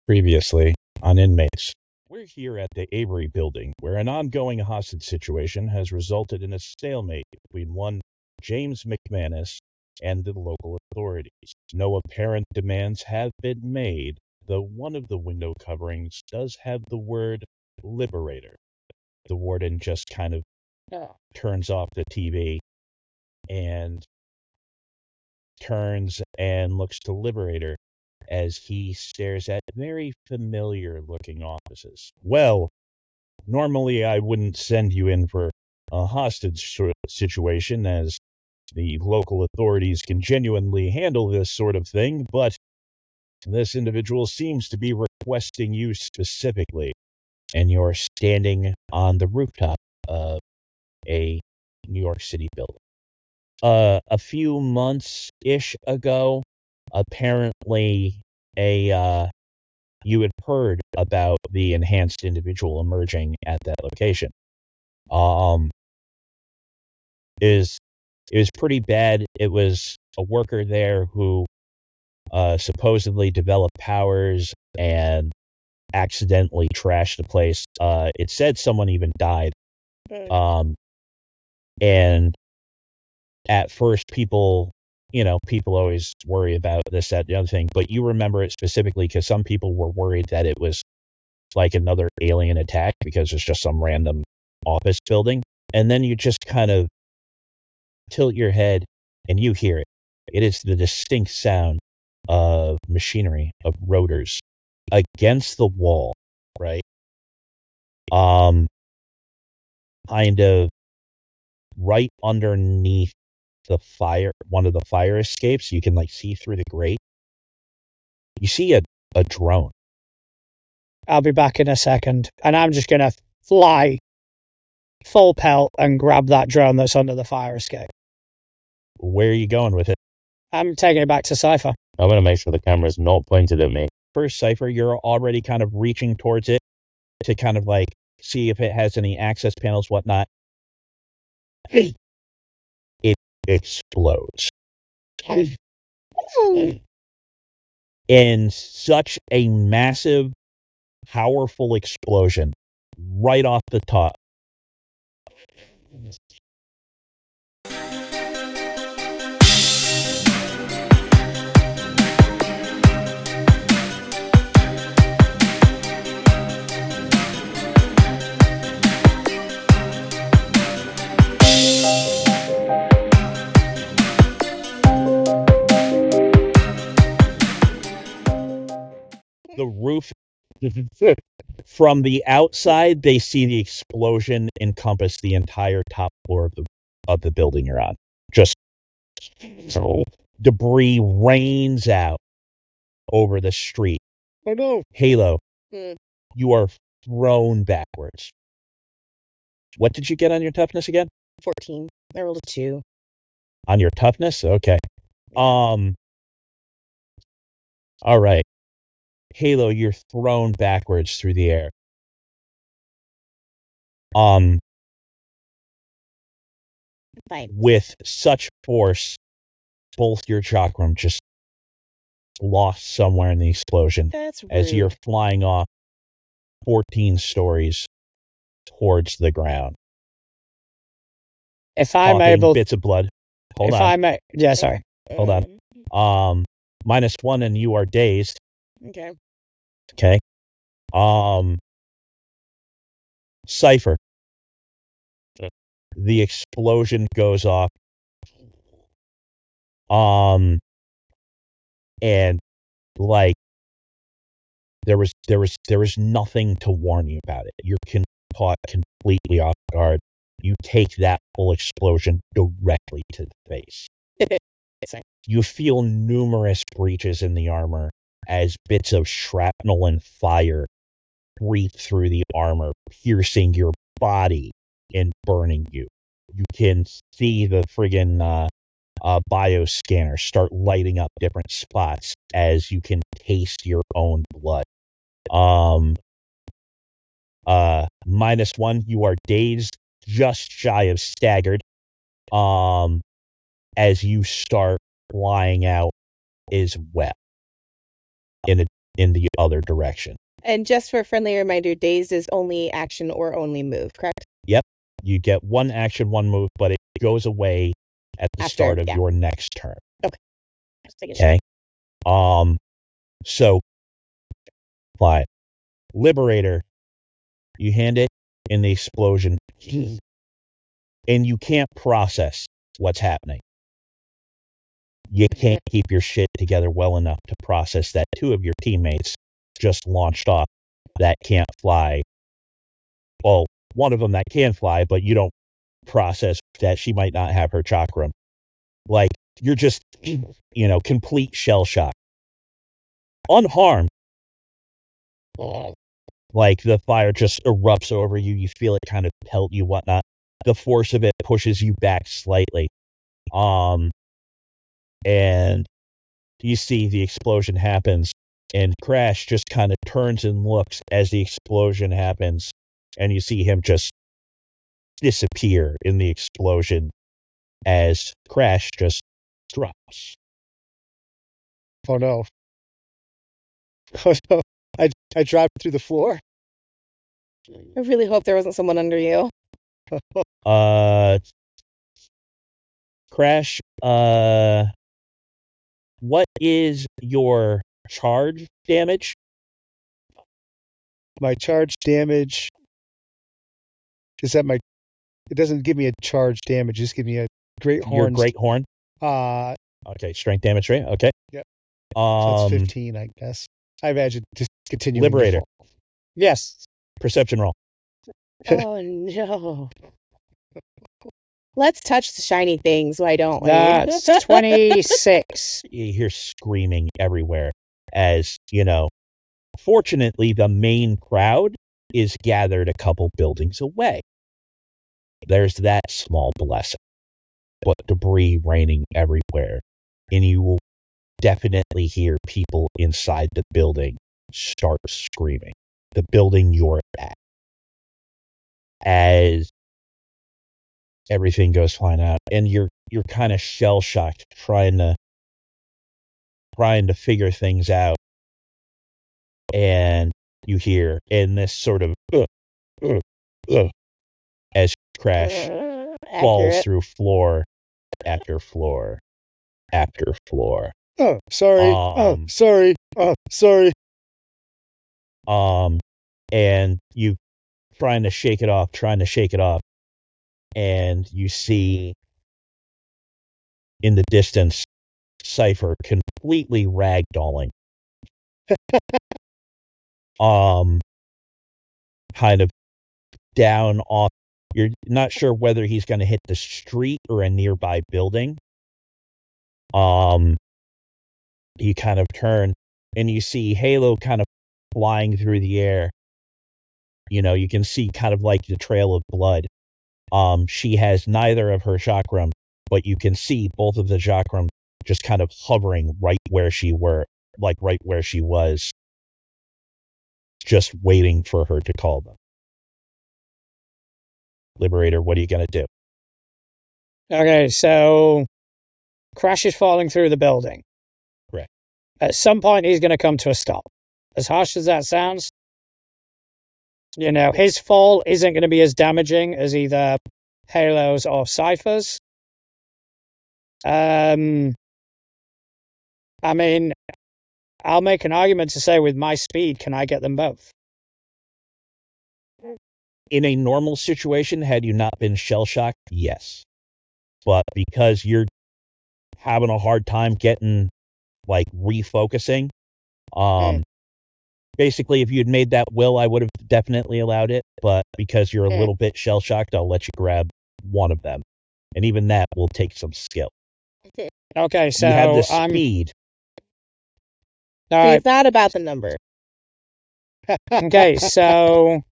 Previously on Inmates. We're here at the Avery building, where an ongoing hostage situation has resulted in a stalemate between one James McManus and the local authorities. No apparent demands have been made, though one of the window coverings does have the word Liberator. The warden just kind of turns off the TV and turns and looks to Liberator as he stares at very familiar-looking offices. Well, normally I wouldn't send you in for a hostage situation, as the local authorities can genuinely handle this sort of thing, but this individual seems to be requesting you specifically, and you're standing on the rooftop of a New York City building. A few months-ish ago, apparently you had heard about the enhanced individual emerging at that location. It was pretty bad. It was a worker there who supposedly developed powers and accidentally trashed the place. It said someone even died. And at first people always worry about this, that, the other thing, but you remember it specifically because some people were worried that it was like another alien attack because it's just some random office building. And then you just kind of tilt your head and you hear it. It is the distinct sound of machinery, of rotors against the wall, right? Kind of right underneath one of the fire escapes. You can see through the grate. You see a drone. I'll be back in a second, and I'm just going to fly full pelt and grab that drone that's under the fire escape. Where are you going with it? I'm taking it back to Cypher. I'm going to make sure the camera's not pointed at me. First, Cypher, you're already kind of reaching towards it to kind of see if it has any access panels, whatnot. It explodes. In such a massive, powerful explosion right off the top. The roof, from the outside, they see the explosion encompass the entire top floor of the building you're on. Just debris rains out over the street. Oh no. Halo, you are thrown backwards. What did you get on your toughness again? 14. I rolled a 2. On your toughness? Okay. All right. Halo, you're thrown backwards through the air. Fine. With such force, both your chakram just lost somewhere in the explosion. That's rude. As you're flying off 14 stories towards the ground. If I'm able, bits of blood. Hold on. Sorry. Hold on. -1 and you are dazed. Okay. Okay. Cypher. The explosion goes off. And there was nothing to warn you about it. You're caught completely off guard. You take that full explosion directly to the face. You feel numerous breaches in the armor as bits of shrapnel and fire breathe through the armor, piercing your body and burning you. You can see the friggin' bioscanner start lighting up different spots as you can taste your own blood. -1, you are dazed, just shy of staggered, as you start flying out as well. In in the other direction. And just for a friendly reminder, dazed is only action or only move, correct? Yep. You get one action, one move, but it goes away at the start of your next turn. Okay. Okay. So, fly. Liberator, you hand it in the explosion, and you can't process what's happening. You can't keep your shit together well enough to process that two of your teammates just launched off that can't fly. Well, one of them that can fly, but you don't process that she might not have her chakram. Like, you're just, complete shell shock. Unharmed. Like, the fire just erupts over you. You feel it kind of pelt you, whatnot. The force of it pushes you back slightly. And you see the explosion happens, and Crash just kind of turns and looks as the explosion happens, and you see him just disappear in the explosion as Crash just drops. Oh no. Oh no. I dropped through the floor. I really hope there wasn't someone under you. Crash, what is your charge damage? My charge damage is that it doesn't give me a charge damage, it just gives me a great horn. Your great horn? Okay, strength damage rate. Okay. Yep. So that's 15, I guess. I imagine just continuing. Liberator. Yes. Perception roll. Oh no. Let's touch the shiny things, why don't we? That's 26. You hear screaming everywhere as, fortunately the main crowd is gathered a couple buildings away. There's that small blessing. But debris raining everywhere. And you will definitely hear people inside the building start screaming. The building you're at. As everything goes flying out. And you're kind of shell-shocked trying to figure things out. And you hear in this sort of as Crash falls through floor after floor after floor. Oh, sorry. Sorry. Sorry. And you trying to shake it off, and you see in the distance Cypher completely ragdolling. Kind of down off. You're not sure whether he's going to hit the street or a nearby building. You kind of turn and you see Halo kind of flying through the air. You can see kind of like the trail of blood. She has neither of her chakram, but you can see both of the chakram just kind of hovering right where she was, just waiting for her to call them. Liberator, what are you going to do? Okay, so Crash is falling through the building. Correct. At some point, he's going to come to a stop. As harsh as that sounds, his fall isn't going to be as damaging as either Halo's or Cypher's. I mean, I'll make an argument to say with my speed, can I get them both? In a normal situation, had you not been shell-shocked, yes. But because you're having a hard time getting, refocusing, basically, if you'd made that will, I would have definitely allowed it. But because you're a little bit shell-shocked, I'll let you grab one of them. And even that will take some skill. Okay, so you have the speed. All right. It's not about the number. Okay, so...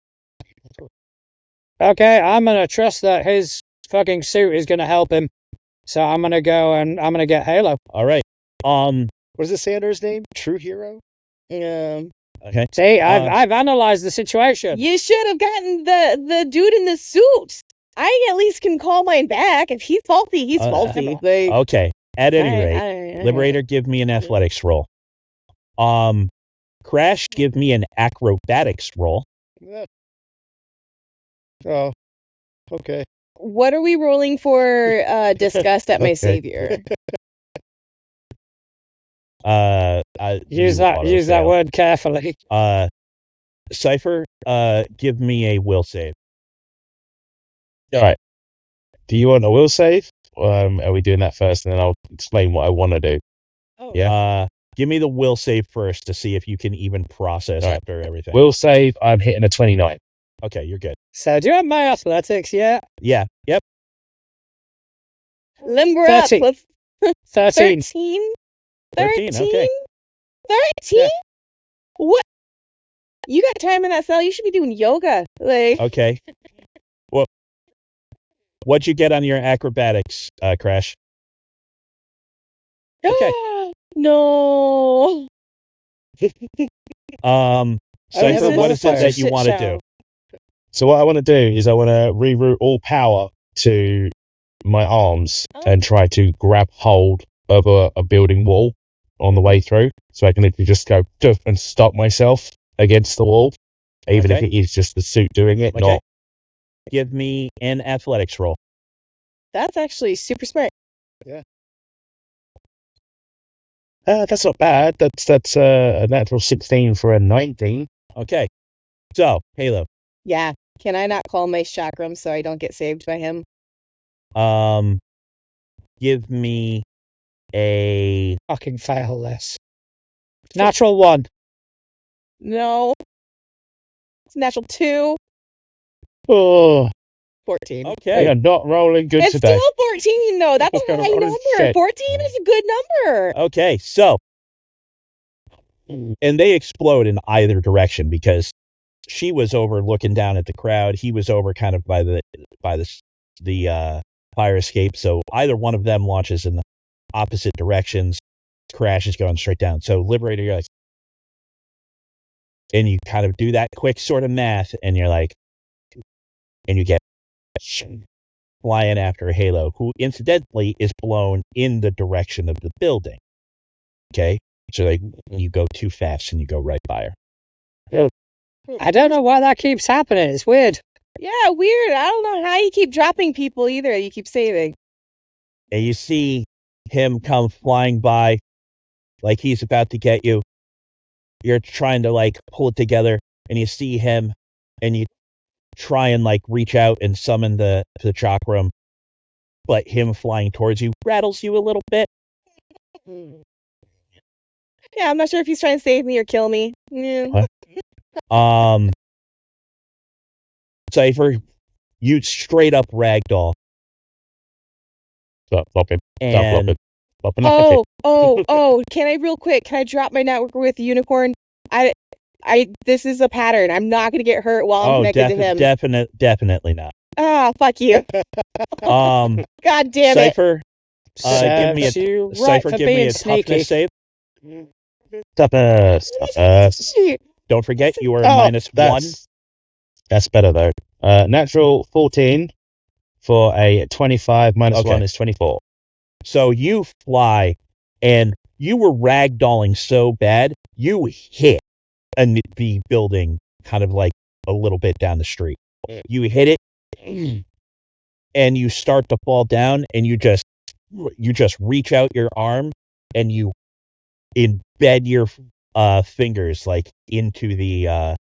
Okay, I'm going to trust that his fucking suit is going to help him. So I'm going to go and I'm going to get Halo. All right. What does it say under his name? True hero? Okay. See, I've analyzed the situation. You should have gotten the dude in the suit. I at least can call mine back. If he's faulty, he's faulty. Okay. At any rate, Liberator, give me an athletics roll. Crash, give me an acrobatics roll. Yeah. Oh, okay. What are we rolling for disgust at my Okay. savior? Use that word carefully. Cypher, give me a will save. All right. Do you want a will save? Are we doing that first, and then I'll explain what I want to do? Oh. Yeah. Give me the will save first to see if you can even process All right. after everything. Will save. I'm hitting a 29. Okay, you're good. So, do you have my athletics yet? Yeah. Yep. Limber up. 13. Let's 13. 13. 13, okay. 13? Yeah. What? You got time in that cell? You should be doing yoga. Like, Okay. Well, what'd you get on your acrobatics, Crash? Okay. No. Cypher, This what is is it a that you shit want to show. do? So what I want to do is I want to reroute all power to my arms and try to grab hold of a building wall on the way through, so I can literally just go duff and stop myself against the wall, even if Okay. it is just the suit doing it, Okay. not. Give me an athletics roll. That's actually super smart. That's not bad. That's a natural 16 for a 19. Okay. So, Halo, Yeah. Can I not call my chakram so I don't get saved by him? give me a Fucking fail this. Natural 1. No. It's natural 2. Oh, 14. we okay. are not rolling good It's today. still 14, though. That's a high Holy number. shit. 14 is a good number. Okay, so and they explode in either direction because she was over looking down at the crowd. He was over kind of by the fire escape. So either one of them launches in the opposite directions. Crash is going straight down. So Liberator, you're like, and you kind of do that quick sort of math, and you're like, and you get flying after Halo, who incidentally is blown in the direction of the building. Okay, so like you go too fast and you go right by her. I don't know why that keeps happening. It's weird. Yeah, weird. I don't know how you keep dropping people either. You keep saving. And you see him come flying by like he's about to get you. You're trying to like pull it together, and you see him, and you try and like reach out and summon the chakram, but him flying towards you rattles you a little bit. Yeah, I'm not sure if he's trying to save me or kill me. Yeah. What? Cypher, you straight up ragdoll. Stop flopping. Stop And flopping. Flopping like a Oh, can I real quick, can I drop my network with Unicorn? This is a pattern. I'm not going to get hurt while I'm connected to him. definitely not. Ah, fuck you. Um, God damn it. Cypher, give me Serves you right Cypher, for give me being a sneaky. toughness save. Toughness. Don't forget you are Oh, minus one. That's better though. Natural 14 for a 25 minus Okay. 1 is 24. So you fly, and you were ragdolling so bad, you hit the building kind of like a little bit down the street. You hit it, and you start to fall down, and you just reach out your arm, and you embed your fingers like into the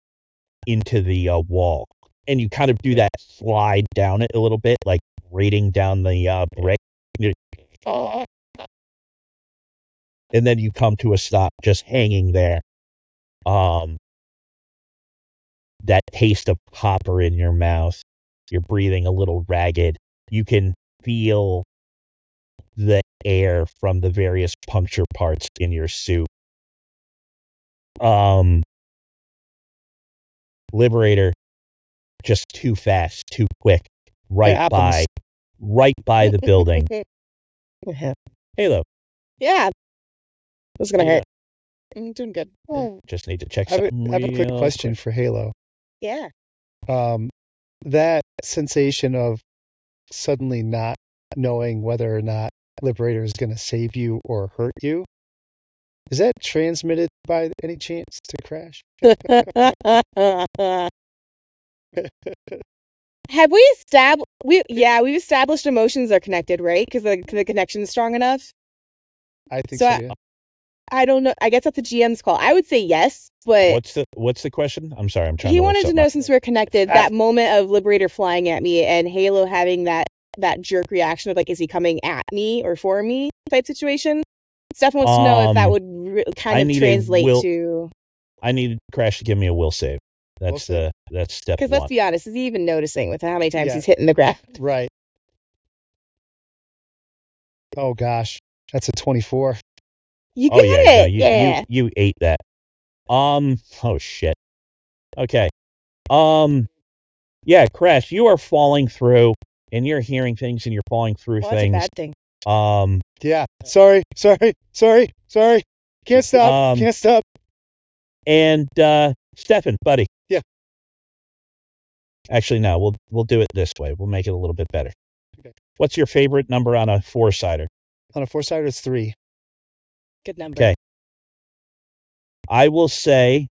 wall, and you kind of do that slide down it a little bit, like rating down the brick. And then you come to a stop just hanging there. That taste of copper in your mouth. You're breathing a little ragged. You can feel the air from the various puncture parts in your suit. Liberator, just too fast, too quick, right by the building. Halo. Yeah. This is going to hurt. I'm doing good. Just need to check I have something. a quick real question quick. for Halo. Yeah. That sensation of suddenly not knowing whether or not Liberator is going to save you or hurt you, Is that transmitted by any chance to Crash? Have we established? We've established emotions are connected, right? Because the connection is strong enough. I think So so. Yeah. I don't know. I guess that's a GM's call. I would say yes, but What's the question? I'm sorry, I'm trying he to look wanted to something know up. since we're connected, that moment of Liberator flying at me and Halo having that jerk reaction of like, is he coming at me or for me type situation. Stefan wants to know if that would kind of translate to. I need Crash to give me a will save. That's step Because one. let's be honest, is he even noticing with how many times Yeah. he's hitting the ground? Right. Oh gosh, that's a 24. You got it. Yeah. You ate that. Oh shit. Okay. Yeah, Crash, you are falling through, and you're hearing things, and you're falling through things. That's a bad thing. Yeah. Sorry. Can't stop. And Stefan, buddy. Yeah. Actually, no. We'll do it this way. We'll make it a little bit better. Okay. What's your favorite number on a 4-sider? On a 4-sider, it's 3. Good number. Okay. I will say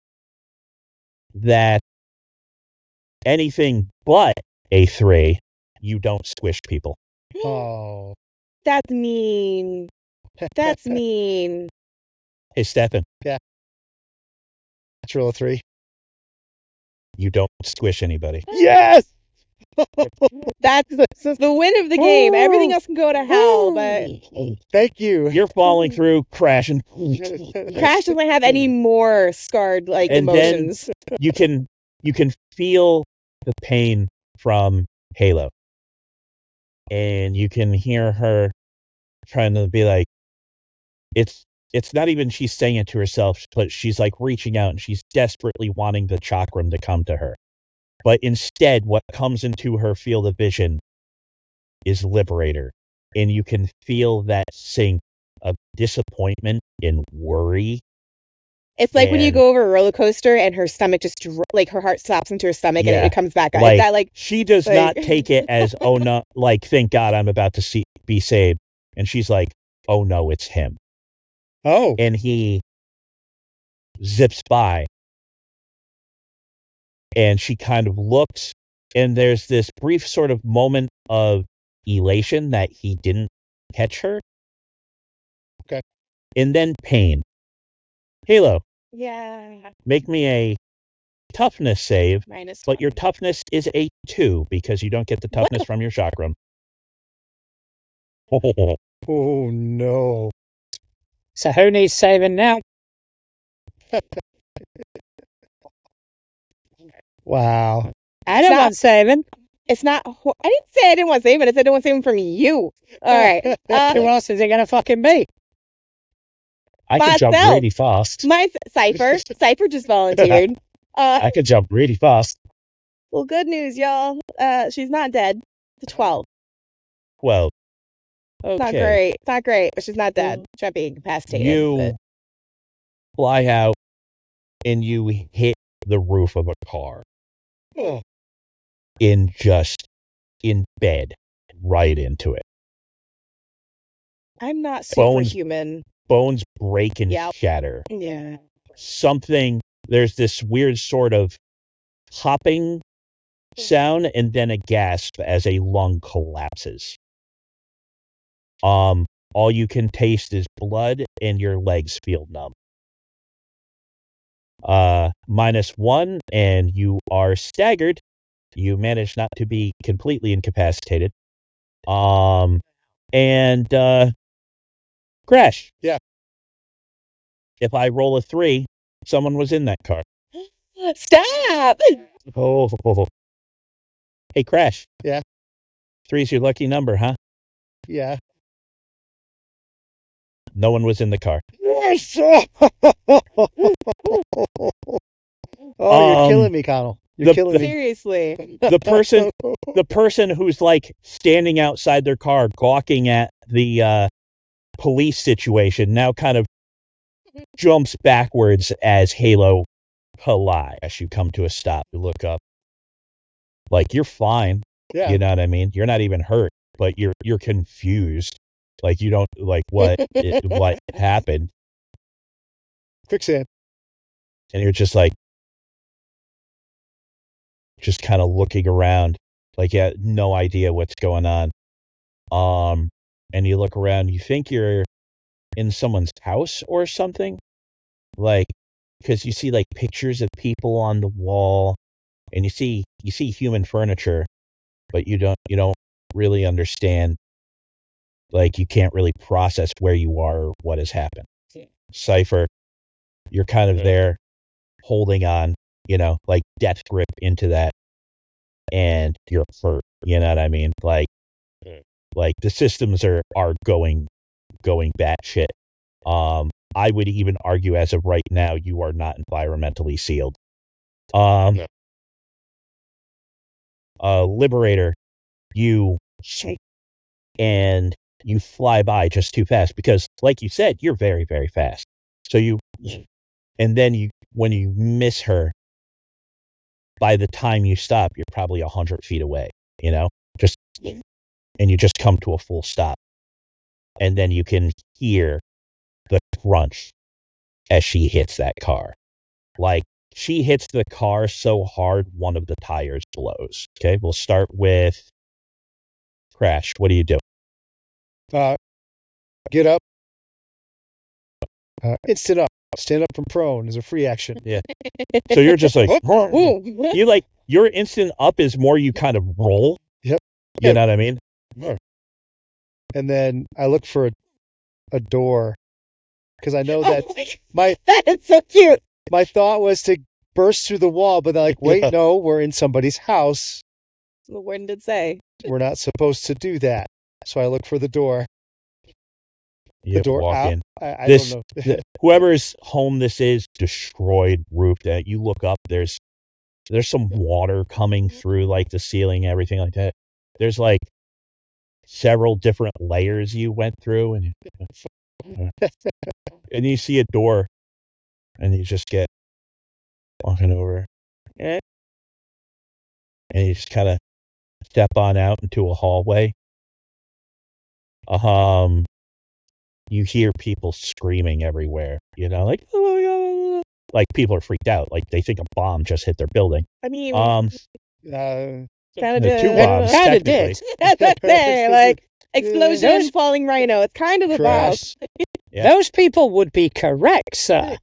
that anything but a 3, you don't squish people. Oh. That's mean. That's mean. Hey, Stefan. Yeah. Natural 3. You don't squish anybody. Yes! That's the win of the game. Everything else can go to hell, but Thank you. You're falling through, crashing. Crash doesn't have any more scarred like And emotions. then you can feel the pain from Halo. And you can hear her trying to be like, it's not even she's saying it to herself, but she's like reaching out and she's desperately wanting the chakram to come to her. But instead, what comes into her field of vision is Liberator. And you can feel that sink of disappointment and worry. It's like when you go over a roller coaster and her stomach just like her heart slaps into her stomach and it comes back up. Like, is that like she does not take it as, oh no, like, thank God I'm about to be saved. And she's like, oh no, it's him. Oh. And he zips by. And she kind of looks, and there's this brief sort of moment of elation that he didn't catch her. Okay. And then pain. Halo. Yeah. Make me a toughness save, -1. but your toughness is a 2 because you don't get the toughness from your chakram. Oh no. So who needs saving now? Wow. I don't want saving. It's not. I didn't say I didn't want saving. I said I didn't want saving from you. All right. Who else is it going to fucking be? I can jump myself. really fast. My Cypher. Cypher just volunteered. I can jump really fast. Well, good news, y'all. She's not dead. It's a 12. Well, okay. Not great. It's not great, but she's not dead. She's not being incapacitated. You fly out and you hit the roof of a car. Oh. In bed, right into it. I'm not superhuman. Bones break and shatter. Yeah. There's this weird sort of hopping sound and then a gasp as a lung collapses. All you can taste is blood and your legs feel numb. -1 and you are staggered. You manage not to be completely incapacitated. And Crash. Yeah. If I roll a 3, someone was in that car. Stop! Oh. Hey, Crash. Yeah. 3's your lucky number, huh? Yeah. No one was in the car. Yes! Oh, you're killing me, Connell. You're killing me. Seriously. The person who's like standing outside their car gawking at the police situation now kind of jumps backwards as Halo collides. You come to a stop. You look up. Like, you're fine. Yeah. You know what I mean? You're not even hurt, but you're confused. Like, you don't, like, what happened? Quicksand. And you're just like, just kind of looking around, like you have no idea what's going on. And you look around, you think you're in someone's house or something, like, because you see like pictures of people on the wall, and you see human furniture, but you don't really understand. Like, you can't really process where you are or what has happened. Cypher, you're kind of there, holding on, like death grip into that, and you're hurt. You know what I mean? Like the systems are going batshit. I would even argue, as of right now, you are not environmentally sealed. Liberator, you and you fly by just too fast because, like you said, you're very, very fast. So and then when you miss her, by the time you stop, you're probably 100 feet away, and you just come to a full stop. And then you can hear the crunch as she hits that car. Like, she hits the car so hard, one of the tires blows. Okay, we'll start with Crash. What do you do? Get up. Instant up. Stand up from prone is a free action. Yeah. So you're just like, your instant up is more you kind of roll. Yep. You know what I mean? And then I look for a door, because I know that that is so cute. My thought was to burst through the wall, but they're like, wait, no, we're in somebody's house. The warden did say we're not supposed to do that. So I look for the door. You the door walk out. in. I don't know. Whoever's home this is, destroyed roof. That you look up, there's some water coming through like the ceiling, everything like that. There's like several different layers you went through, and you see a door, and you just get walking over, and you just kind of step on out into a hallway. You hear people screaming everywhere, like, oh my God. Like, people are freaked out, like they think a bomb just hit their building. I mean, kind of two bombs, kind of technically. did. That's what I'm saying. Like, explosion, falling rhino. It's kind of a bomb. Yeah. Those people would be correct, sir.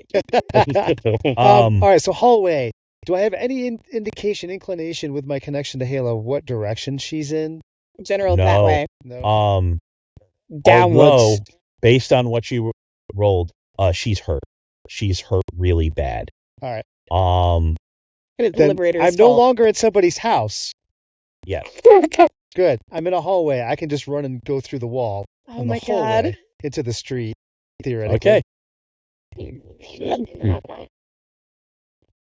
all right, so hallway. Do I have any inclination with my connection to Halo what direction she's in? General, No. that way. No. Downwards. Although, based on what you rolled, she's hurt. She's hurt really bad. All right. It's Then Liberator's I'm no fault. longer at somebody's house. Yeah. Good. I'm in a hallway. I can just run and go through the wall. Oh on my the hallway God. into the street, theoretically.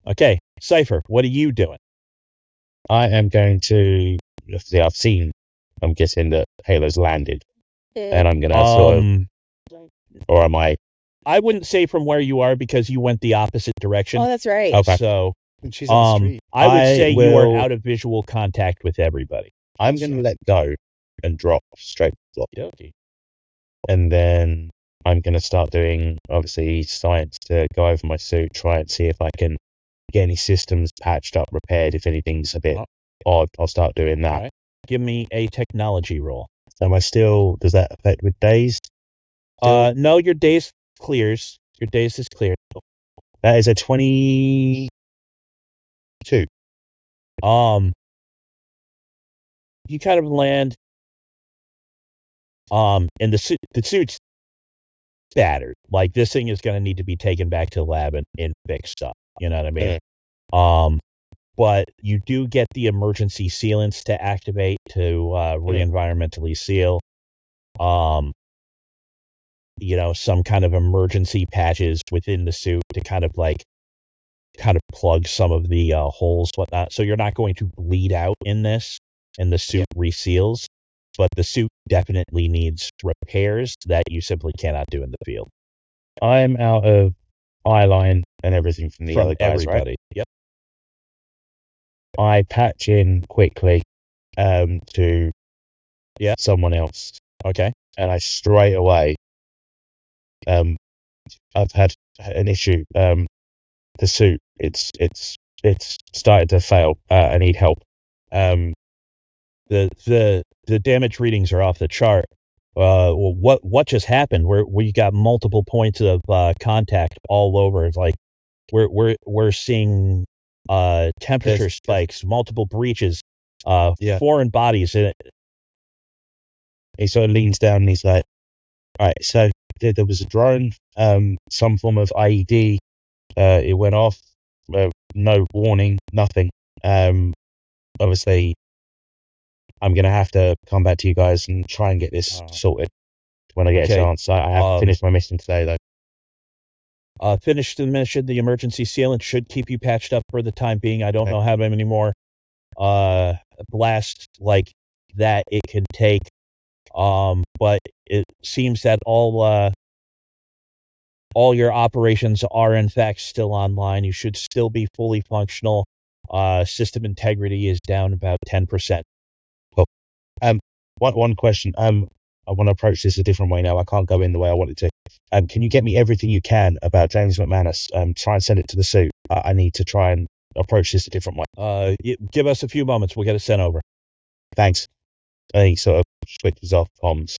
Okay. Cypher, what are you doing? I am going to. I'm guessing that Halo's landed, and I'm going to sort of. Or am I? I wouldn't say from where you are because you went the opposite direction. Oh, that's right. Okay. So, And she's on the street. I would say you will- are out of visual contact with everybody. I'm going to let go and drop straight to the floor. Okay. And then I'm going to start doing, obviously, science to go over my suit, try and see if I can get any systems patched up, repaired. If anything's a bit odd, I'll start doing that. All right. Give me a technology roll. Am I still, does that affect with days? No, your days clears. Your days is clear. That is a 22. You kind of land, and the suit's battered. Like, this thing is going to need to be taken back to the lab and fixed up. You know what I mean? But you do get the emergency sealants to activate to re-environmentally seal. Some kind of emergency patches within the suit to kind of plug some of the holes, whatnot. So you're not going to bleed out in this, and the suit reseals. But the suit definitely needs repairs that you simply cannot do in the field. I'm out of eyeline and everything from the other guys, everybody. right? Yep. I patch in quickly to someone else. Okay. And I straight away I've had an issue. The suit, it's started to fail. I need help. The damage readings are off the chart. Well, what just happened? We got multiple points of contact all over. It's like we're seeing temperature spikes, multiple breaches, foreign bodies in it. He sort of leans down and he's like, "All right, so there was a drone, some form of IED. It went off, no warning, nothing. Obviously, I'm gonna have to come back to you guys and try and get this sorted when I get a chance. I have to finish my mission today, though." Finish the mission. The emergency sealant should keep you patched up for the time being. I don't know how many more blasts like that it can take. But it seems that all your operations are in fact still online. You should still be fully functional. System integrity is down about 10%. Cool. One question. I want to approach this a different way now. I can't go in the way I wanted to. Can you get me everything you can about James McManus? Try and send it to the suit. I need to try and approach this a different way. Give us a few moments. We'll get it sent over. Thanks. He sort of switches off comms.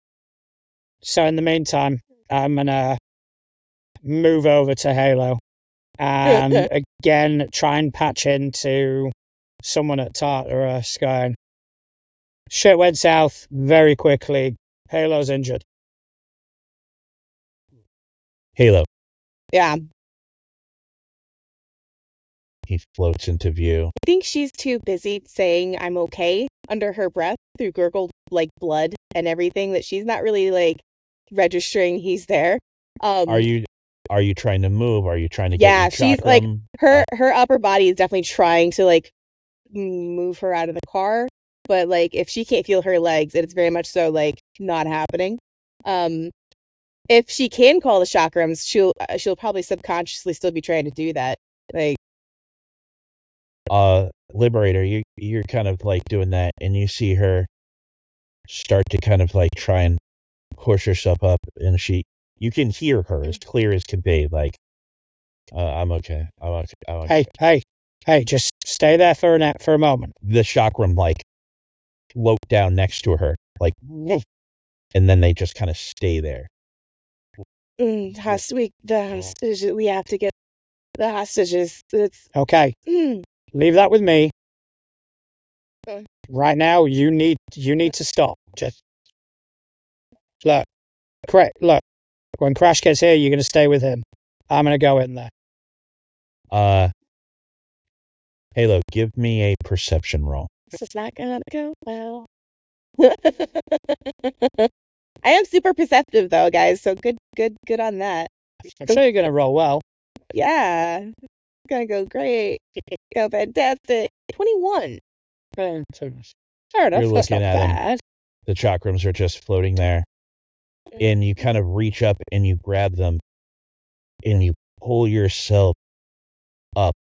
So in the meantime, I'm going to move over to Halo and again try and patch into someone at Tartarus going, "Shit went south very quickly. Halo's injured." Halo. Yeah. He floats into view. I think she's too busy saying "I'm okay" under her breath through gurgled like blood and everything that she's not really like registering he's there. Are you trying to move? Are you trying to get your chakram? She's like her upper body is definitely trying to like move her out of the car, but like if she can't feel her legs, it's very much so like not happening. If she can call the chakrams, she'll probably subconsciously still be trying to do that. Like Liberator, you're kind of like doing that, and you see her start to kind of like try and push herself up, and you can hear her as clear as can be, like, I'm okay. I'm okay. Hey, just stay there for a moment. The chakram like float down next to her, like, and then they just kind of stay there. We have to get the hostages. It's okay. Leave that with me. Right now, you need to stop. Just look. When Crash gets here, you're gonna stay with him. I'm gonna go in there. Halo, give me a perception roll. This is not gonna go well. I am super perceptive though, guys. So good on that. I'm sure you're gonna roll well. Yeah, it's gonna go great. Go fantastic. 21. Fair You're enough. looking at bad. The chakrams are just floating there, and you kind of reach up and you grab them, and you pull yourself up.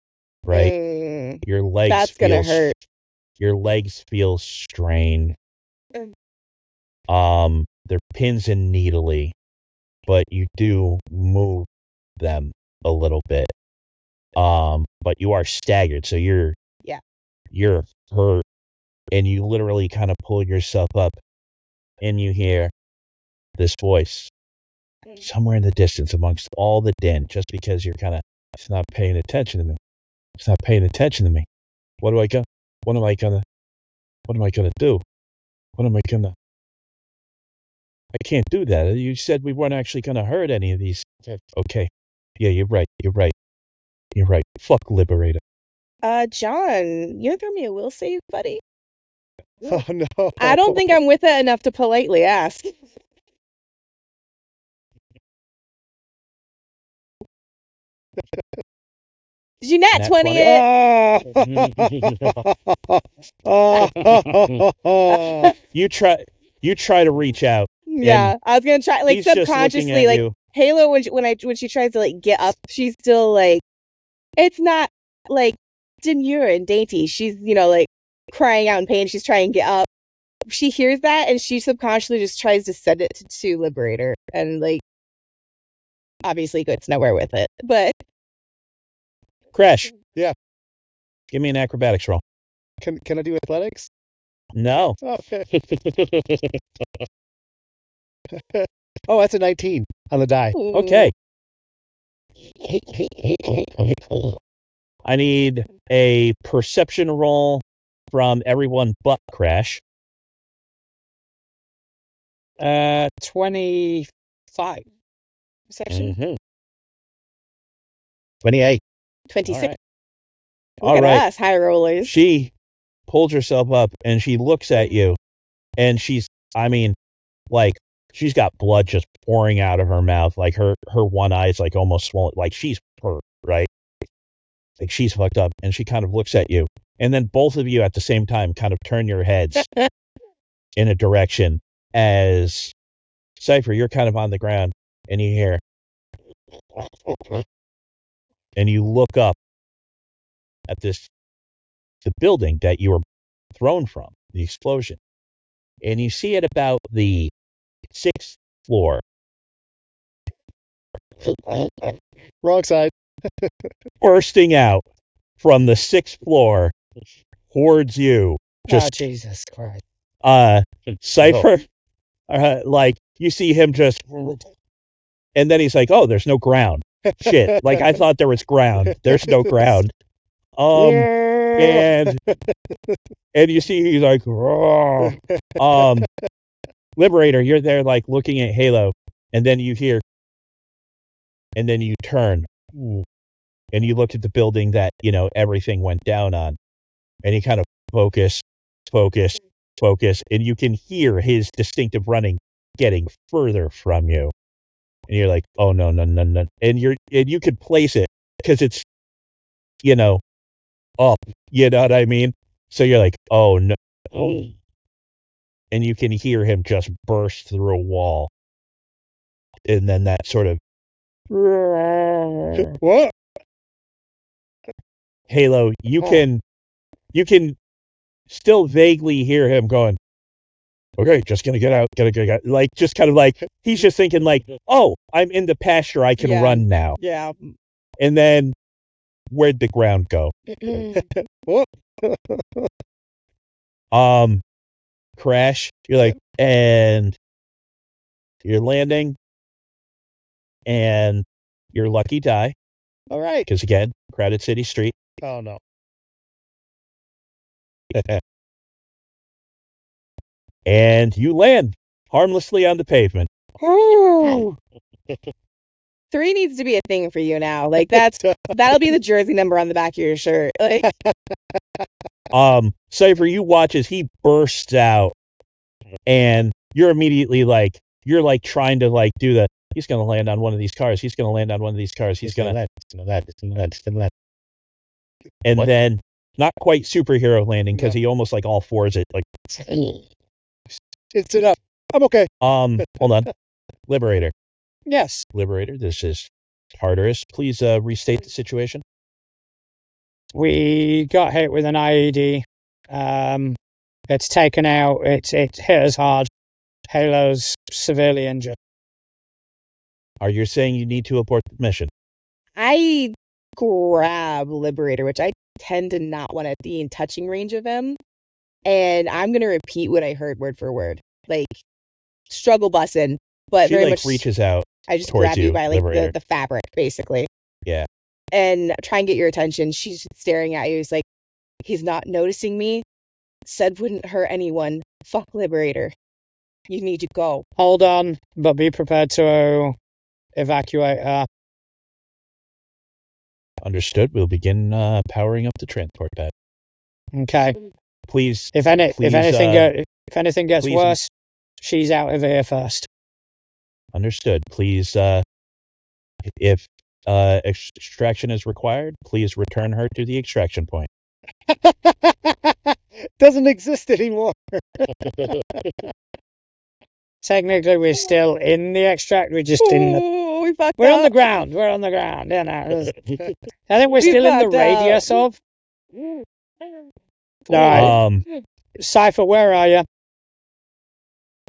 Right, your legs. That's gonna hurt. Your legs feel strained. They're pins and needly, but you do move them a little bit. But you are staggered, so you're hurt, and you literally kind of pull yourself up, and you hear this voice somewhere in the distance amongst all the din, just because you're kind of, it's not paying attention to me. It's not paying attention to me. What am I gonna do? I can't do that. You said we weren't actually gonna hurt any of these. Okay. Yeah, you're right. Fuck Liberator. John, you throw me a will save, buddy? Oh no. I don't think I'm with it enough to politely ask. Did you nat 20 it? You try to reach out. Yeah, I was gonna try, like, subconsciously, like, Halo, when she tries to, like, get up, she's still, like, it's not, like, demure and dainty. She's, like, crying out in pain. She's trying to get up. She hears that, and she subconsciously just tries to send it to Liberator. And, like, obviously gets nowhere with it. But Crash. Yeah. Give me an acrobatics roll. Can I do athletics? No. Oh, okay. Oh, that's a 19 on the die. Okay. I need a perception roll from everyone but Crash. 25. Perception. Mm-hmm. 28. 26. All Look right. at us, high rollers. She pulls herself up and she looks at you, and she's got blood just pouring out of her mouth, like her one eye's like almost swollen, like she's hurt, right? Like she's fucked up, and she kind of looks at you, and then both of you at the same time kind of turn your heads in a direction as Cypher, you're kind of on the ground, and you hear, and you look up at the building that you were thrown from, the explosion, and you see it about the 6th floor. Wrong side. Bursting out from the 6th floor towards you. Oh, Jesus Christ. Cypher, like, you see him just, and then he's like, oh, there's no ground. Shit, like, I thought there was ground. There's no ground. And you see he's like, Liberator, you're there, like, looking at Halo, and then you hear, and then you turn, and you look at the building that, everything went down on, and you kind of focus, and you can hear his distinctive running getting further from you. And you're like, oh, no. And you could place it, because it's, up, you know what I mean? So you're like, oh, no. And you can hear him just burst through a wall. And then that sort of What? Halo, you can still vaguely hear him going, okay, just gonna get out, like, just kind of like, he's just thinking like, oh, I'm in the pasture, I can run now. Yeah. And then, where'd the ground go? What? Crash, you're like, and you're landing, and your lucky die, All right. because again, crowded city street. Oh, no. And you land harmlessly on the pavement. 3 needs to be a thing for you now. Like, that'll be the jersey number on the back of your shirt. Like, Cypher, you watch as he bursts out, and you're immediately like, trying to like do the, he's gonna land on one of these cars, he's gonna land. And What? then not quite superhero landing, because he almost like all fours it, like, It's enough. I'm okay. hold on. Liberator, Yes. this is Tartarus. Please restate the situation. We got hit with an IED. It's taken out. It hit us hard. Halo's severely injured. Are you saying you need to abort the mission? I grab Liberator, which I tend to not want to be in touching range of him. And I'm going to repeat what I heard word for word. Like, struggle bussin', but She very like much reaches out. I just towards grab you by like Liberator. the fabric, basically. Yeah. And try and get your attention. She's staring at you. He's like, he's not noticing me. Said wouldn't hurt anyone. Fuck Liberator. You need to go. Hold on, but be prepared to evacuate her. Understood. We'll begin powering up the transport pad. Okay. Please. If anything gets please- worse, she's out of here first. Understood. Please, if extraction is required, please return her to the extraction point. Doesn't exist anymore. Technically, we're still in the extract. We're just in the. Oh, we fucked We're up. on the ground. We're on the ground. You know. I think we're still in the fucked up. radius of. All right. Cypher, where are you?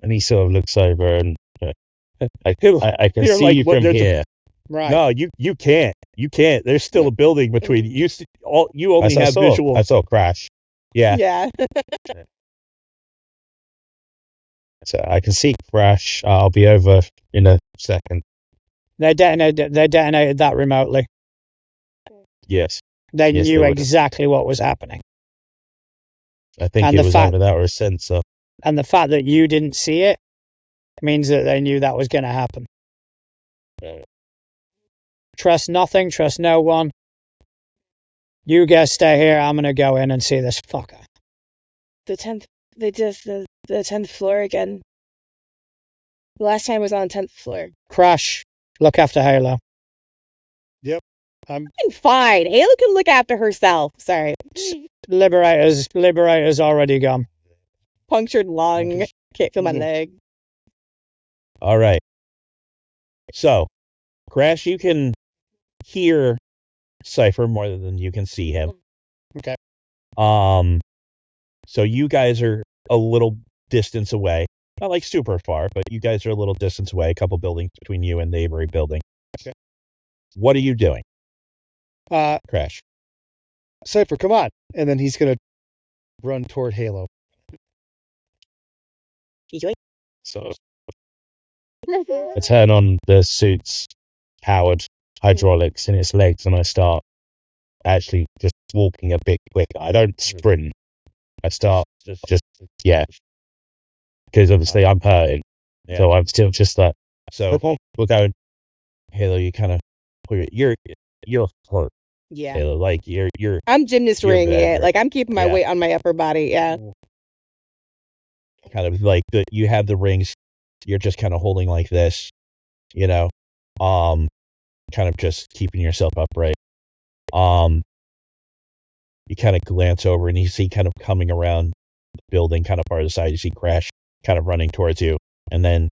And he sort of looks over and I can You're see like, you what, from there's a- here. Right. No, you can't. You can't. There's still a building between you. You only have visual. I saw Crash. Yeah. Yeah. So I can see Crash. I'll be over in a second. They detonated that remotely. Yes. They Yes, knew they would've. exactly what was happening. I think And it the was fact- either that or a sensor. And the fact that you didn't see it means that they knew that was going to happen. Trust nothing, trust no one. You guys stay here. I'm going to go in and see this fucker. The 10th, the 10th floor again. The last time I was on the 10th floor. Crash, look after Halo. I'm fine. Halo can look after herself. Sorry. Liberator's already gone. Punctured lung. Can't feel my Mhm. leg. All right. So, Crash, you can hear Cypher more than you can see him. Okay. So you guys are a little distance away. Not like super far, but you guys are a little distance away, a couple buildings between you and the Avery building. Okay. What are you doing, Crash? Cypher, come on. And then he's going to run toward Halo. So I turn on the suit's powered hydraulics in its legs and I start actually just walking a bit quicker. I don't sprint. I start just because obviously I'm hurting. Yeah. So I'm still just like, So okay, we're going. Halo, you kind of you're hurt. Yeah. Halo, like you're I'm gymnast You're ringing bad, it. right? Like, I'm keeping my Yeah. weight on my upper body. Yeah. kind of like you have the rings. You're just kind of holding like this, kind of just keeping yourself upright. You kind of glance over and you see kind of coming around the building, kind of far to the side, you see Crash kind of running towards you, and then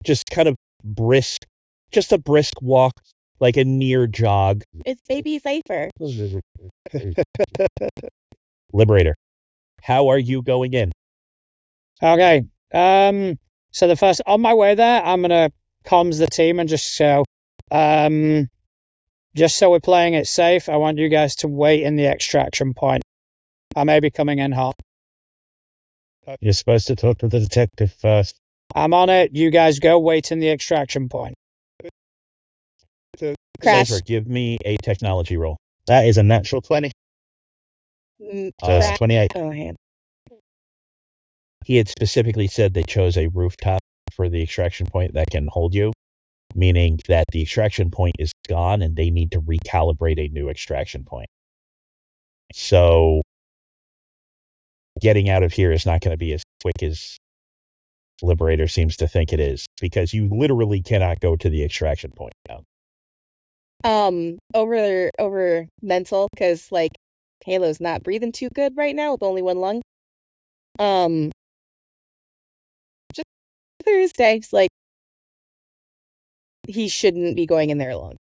just kind of just a brisk walk, like a near jog. It's baby Cypher. Liberator, how are you going in? Okay. So the first, on my way there, I'm going to comms the team and just so we're playing it safe, I want you guys to wait in the extraction point. I may be coming in hot. You're supposed to talk to the detective first. I'm on it. You guys go wait in the extraction point. Crash. Cypher, give me a technology roll. That is a natural 20. Mm, So it's Crash. 28. Oh, hand. He had specifically said they chose a rooftop for the extraction point that can hold you, meaning that the extraction point is gone and they need to recalibrate a new extraction point. So getting out of here is not going to be as quick as Liberator seems to think it is, because you literally cannot go to the extraction point now. Over mental, because like Halo's not breathing too good right now with only one lung. Just Thursday, it's like he shouldn't be going in there alone.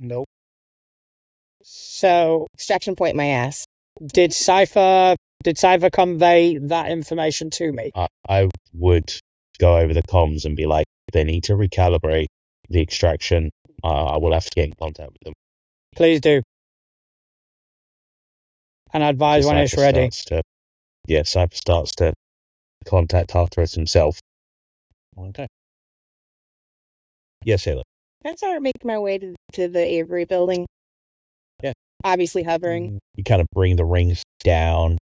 Nope. So Extraction point, my ass. did Cypher convey that information to me? I would go over the comms and be like, they need to recalibrate the extraction. I will have to get in contact with them. Please do. And advise when it's ready. Cypher starts to contact Arthurus himself. Okay. Yes, Halo. Can I start making my way to the Avery building? Yeah. Obviously hovering. You kind of bring the rings down,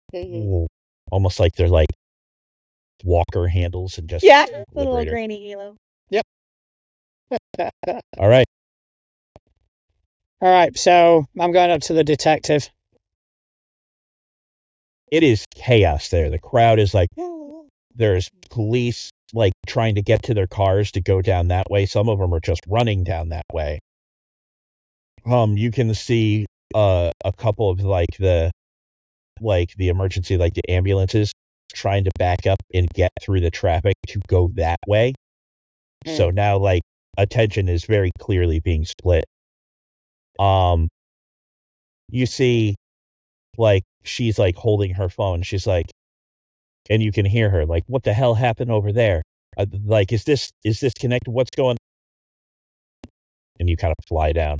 almost like they're like walker handles, and just Yeah, little Liberator. grainy Halo. All right. All right, so I'm going up to the detective. It is chaos there. The crowd is like, there's police like trying to get to their cars to go down that way. Some of them are just running down that way. You can see a couple of the emergency, like the ambulances trying to back up and get through the traffic to go that way. So now like attention is very clearly being split. You see like she's like holding her phone. She's like, and you can hear her like, what the hell happened over there? Like, is this connected? What's going? And you kind of fly down.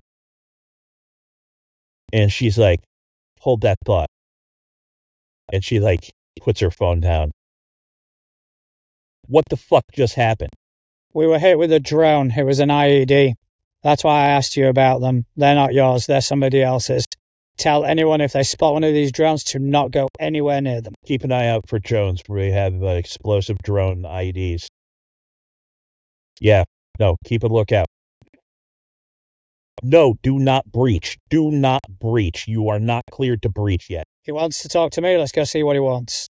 And she's like, hold that thought. And she like puts her phone down. What the fuck just happened? We were hit with a drone. It was an IED. That's why I asked you about them. They're not yours. They're somebody else's. Tell anyone if they spot one of these drones to not go anywhere near them. Keep an eye out for drones. We have explosive drone IEDs. Yeah. No, keep a lookout. No, do not breach. Do not breach. You are not cleared to breach yet. He wants to talk to me. Let's go see what he wants.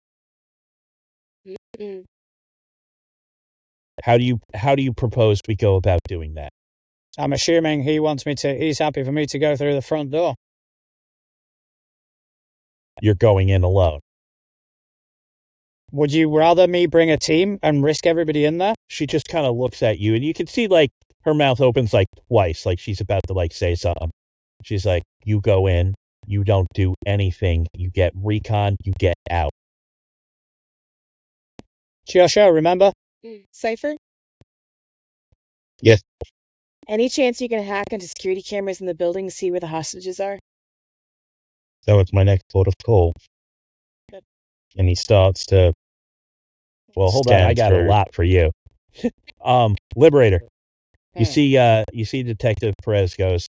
How do you propose we go about doing that? I'm assuming he's happy for me to go through the front door. You're going in alone. Would you rather me bring a team and risk everybody in there? She just kind of looks at you, and you can see, like, her mouth opens, like, twice, like she's about to, like, say something. She's like, you go in, you don't do anything, you get recon, you get out. It's your show, remember? Cypher? Yes. Any chance you can hack into security cameras in the building to see where the hostages are? That was my next port of call. Good. And he starts to. Well, hold on, I got a lot for you. Liberator. You see Detective Perez goes,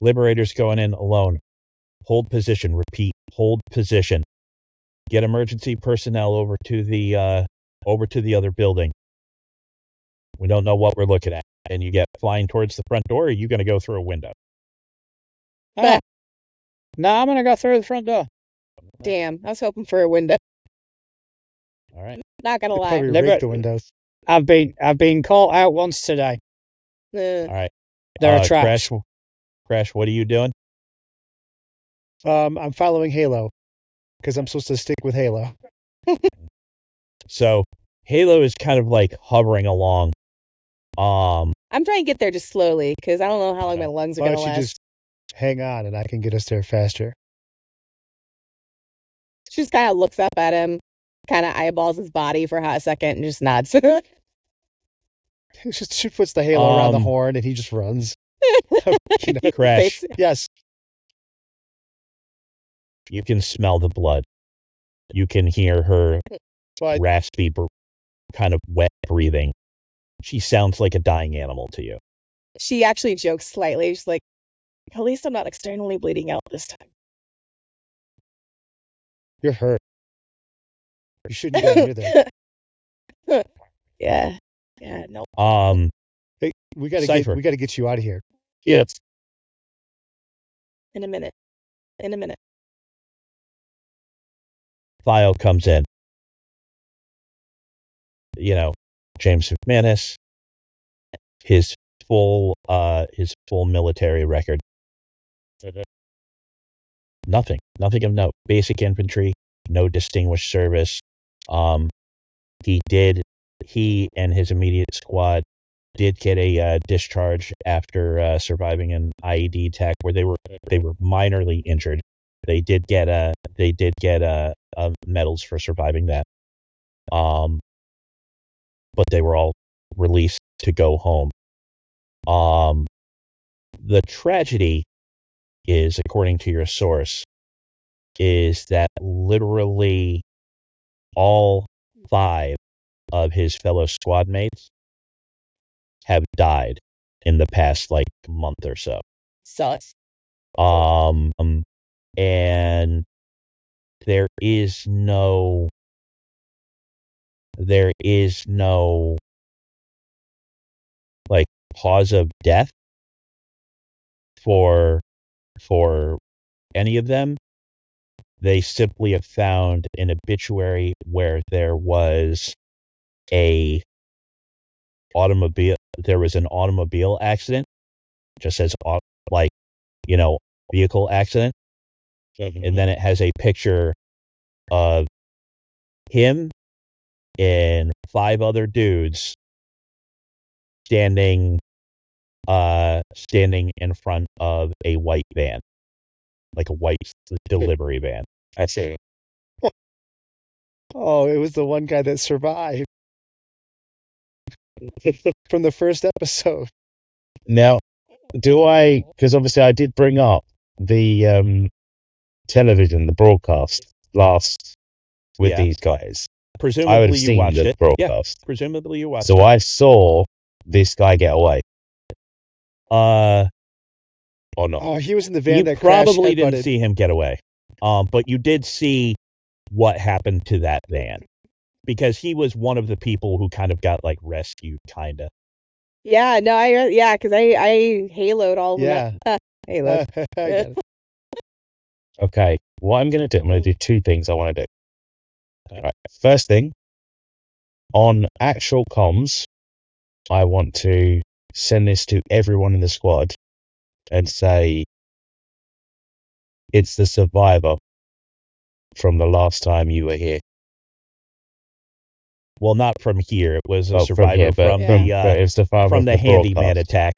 Liberator's going in alone. Hold position. Repeat, hold position. Get emergency personnel over to the other building. We don't know what we're looking at. And you get flying towards the front door, or are you going to go through a window? No, I'm going to go through the front door. Damn, I was hoping for a window. All right. Not gonna lie. Probably break the windows. I've been caught out once today. All right. There are traps. Crash, what are you doing? I'm following Halo because I'm supposed to stick with Halo. So Halo is kind of like hovering along. I'm trying to get there just slowly because I don't know how long my lungs are Why gonna don't you last. just hang on and I can get us there faster? She just kind of looks up at him, kind of eyeballs his body for a hot second, and just nods. She puts the halo around the horn and he just runs. Crash. Yes. You can smell the blood. You can hear her raspy, kind of wet breathing. She sounds like a dying animal to you. She actually jokes slightly. She's like, at least I'm not externally bleeding out this time. You're hurt. You shouldn't go near there. Yeah. Yeah, no. Hey, we gotta get you out of here. Yes. In a minute. File comes in. James McManus, his full military record. Nothing of note. Basic infantry, no distinguished service. He and his immediate squad did get a discharge after surviving an IED attack where they were minorly injured. They did get medals for surviving that. But they were all released to go home. The tragedy is, according to your source, is that literally all 5 of his fellow squad mates have died in the past month or so. Sucks. And there is no cause of death for any of them. They simply have found an obituary where there was an automobile accident, just says vehicle accident, and then it has a picture of him and 5 other dudes standing in front of a white van, like a white delivery van. I see. Oh, it was the one guy that survived from the first episode. Now, because obviously I did bring up the television, the broadcast last with these guys. Presumably I would have you seen watched the it. broadcast. Yeah, presumably you watched So it. I saw this guy get away. Or not. Oh, he was in the van You that crashed. probably didn't see him get away. But you did see what happened to that van. Because he was one of the people who kind of got, like, rescued, kind of. Yeah, no, because I haloed all of them. Haloed. I get it. Okay, what I'm going to do, I'm going to do two things I want to do. Right. First thing, on actual comms, I want to send this to everyone in the squad and say, it's the survivor from the last time you were here. Well, not from here. It was a Well, survivor from here, but it's the survivor from of the the handyman broadcast. attack.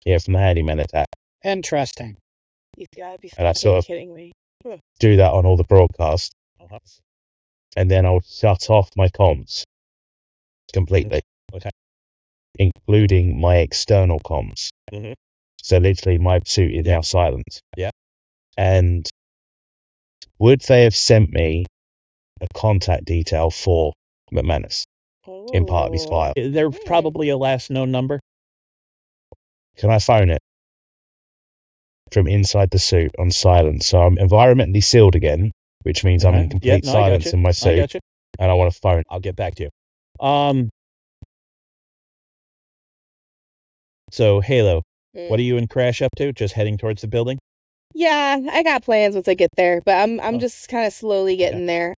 Yeah, from the handyman attack. Interesting. You've got to be And I sort of kidding me. do that on all the broadcasts. Uh-huh. And then I'll shut off my comms completely. Okay. Including my external comms. Mm-hmm. So literally my suit is now silent. Yeah. And would they have sent me a contact detail for McManus in part of his file? There's probably a last known number. Can I phone it from inside the suit on silent? So I'm environmentally sealed again, which means I'm in complete silence in my suit. I got you. And I want to phone. I'll get back to you. So Halo, what are you and Crash up to? Just heading towards the building? Yeah, I got plans once I get there, but I'm just kind of slowly getting there.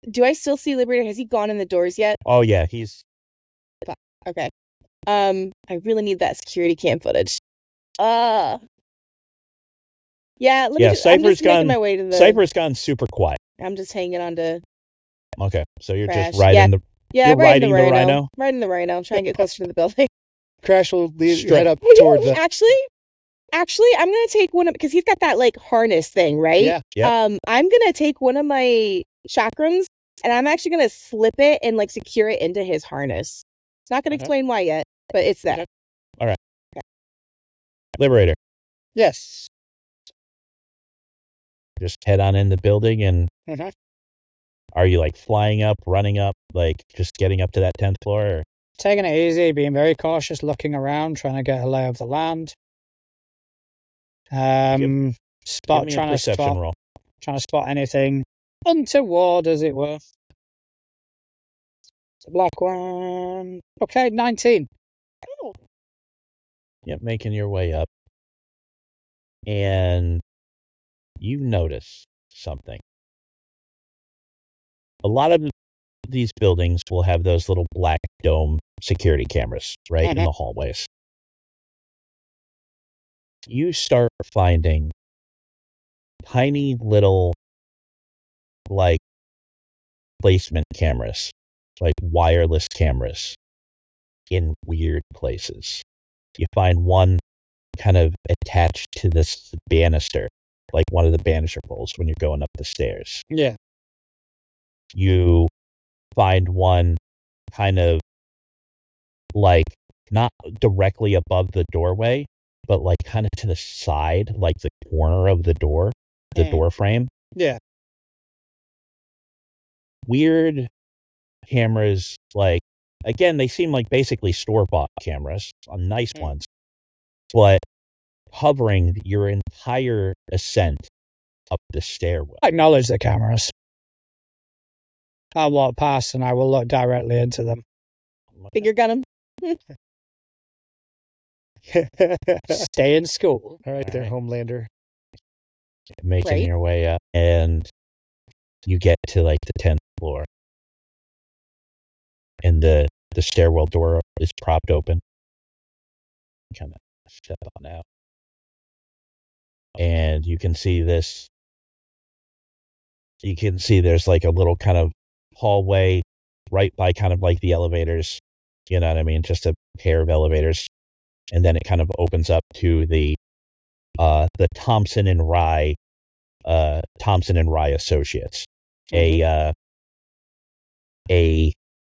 Do I still see Liberator? Has he gone in the doors yet? Oh yeah, he's okay. I really need that security cam footage. Yeah, I'm just making my way to the. Cypher's gone super quiet. I'm just hanging on to. Okay, so you're Crash. just riding the. Yeah, you're riding the Rhino. Riding the Rhino, trying to get closer to the building. Crash will head up toward the. Actually, I'm gonna take one of because he's got that like harness thing, right? Yeah. I'm gonna take one of my chakrams and I'm actually gonna slip it and like secure it into his harness. It's not gonna explain why yet, but it's that. Okay. All right. Okay. Liberator. Yes. Just head on in the building and. Mm-hmm. Are you like flying up, running up, like just getting up to that 10th floor? Or? Taking it easy, being very cautious, looking around, trying to get a lay of the land. Give me a perception roll. Trying to spot anything untoward, as it were. The black one. Okay, 19. Oh. Yep, making your way up. And you notice something. A lot of these buildings will have those little black dome security cameras, right, in the hallways. You start finding tiny little, like, placement cameras, like wireless cameras in weird places. You find one kind of attached to this banister, like one of the banister poles when you're going up the stairs. Yeah. You find one kind of like not directly above the doorway, but like kind of to the side, like the corner of the door, the door frame. Yeah. Weird cameras, like, again, they seem like basically store-bought cameras, nice ones, but covering your entire ascent up the stairwell. I acknowledge the cameras. I'll walk past and I will look directly into them. Finger gun him. Stay in school. All right, there, Homelander. Making your way up, and you get to like the 10th floor. And the stairwell door is propped open. Kind of step on out. And you can see this. You can see there's like a little kind of hallway right by kind of like the elevators. You know what I mean? Just a pair of elevators. And then it kind of opens up to the Thompson and Rye Associates. A a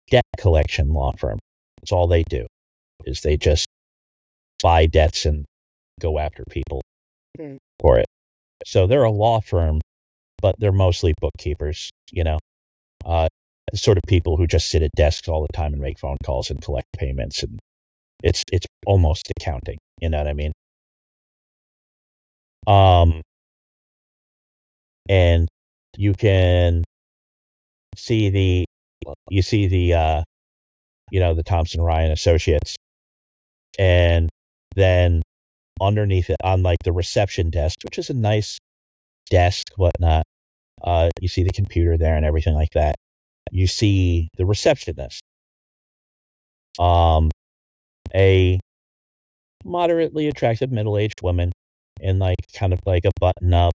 debt collection law firm. That's all they do, is they just buy debts and go after people for it. So they're a law firm, but they're mostly bookkeepers, sort of people who just sit at desks all the time and make phone calls and collect payments, and it's almost accounting, you know what I mean? And you can see the the Thompson Ryan Associates, and then underneath it on like the reception desk, which is a nice desk, whatnot, you see the computer there and everything like that. You see the receptionist, a moderately attractive middle-aged woman in like kind of like a button-up.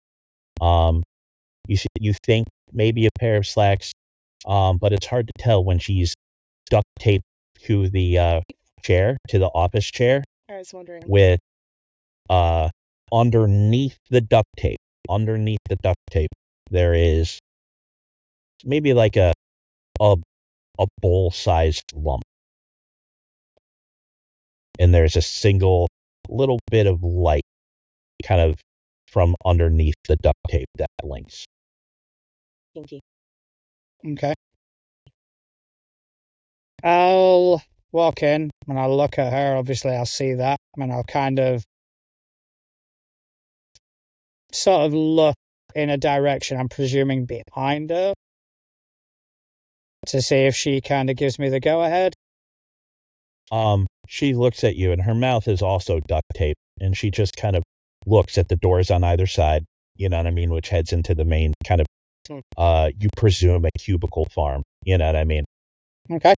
You think maybe a pair of slacks, but it's hard to tell when she's duct taped to the office chair. I was wondering. With underneath the duct tape, there is maybe like a bowl-sized lump, and there's a single little bit of light kind of from underneath the duct tape that blinks. Kinky. Okay. I'll walk in and I'll look at her. Obviously, I'll see that, and I'll kind of sort of look in a direction, I'm presuming behind her, to see if she kind of gives me the go-ahead. She looks at you, and her mouth is also duct taped, and she just kind of looks at the doors on either side, you know what I mean, which heads into the main kind of, you presume, a cubicle farm, you know what I mean? Okay.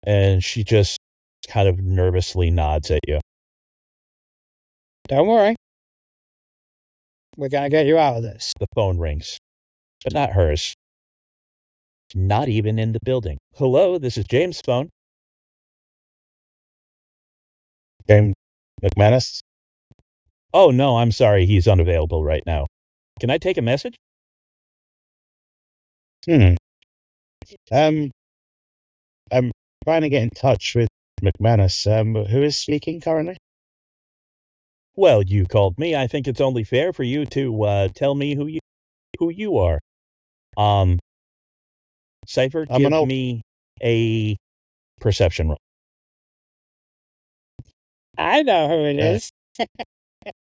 And she just kind of nervously nods at you. Don't worry. We're going to get you out of this. The phone rings, but not hers. Not even in the building. Hello, this is James' phone. James McManus? Oh, no, I'm sorry. He's unavailable right now. Can I take a message? I'm trying to get in touch with McManus. Who is speaking currently? Well, you called me. I think it's only fair for you to tell me who you are. Cypher, give me a perception roll. I know who it is.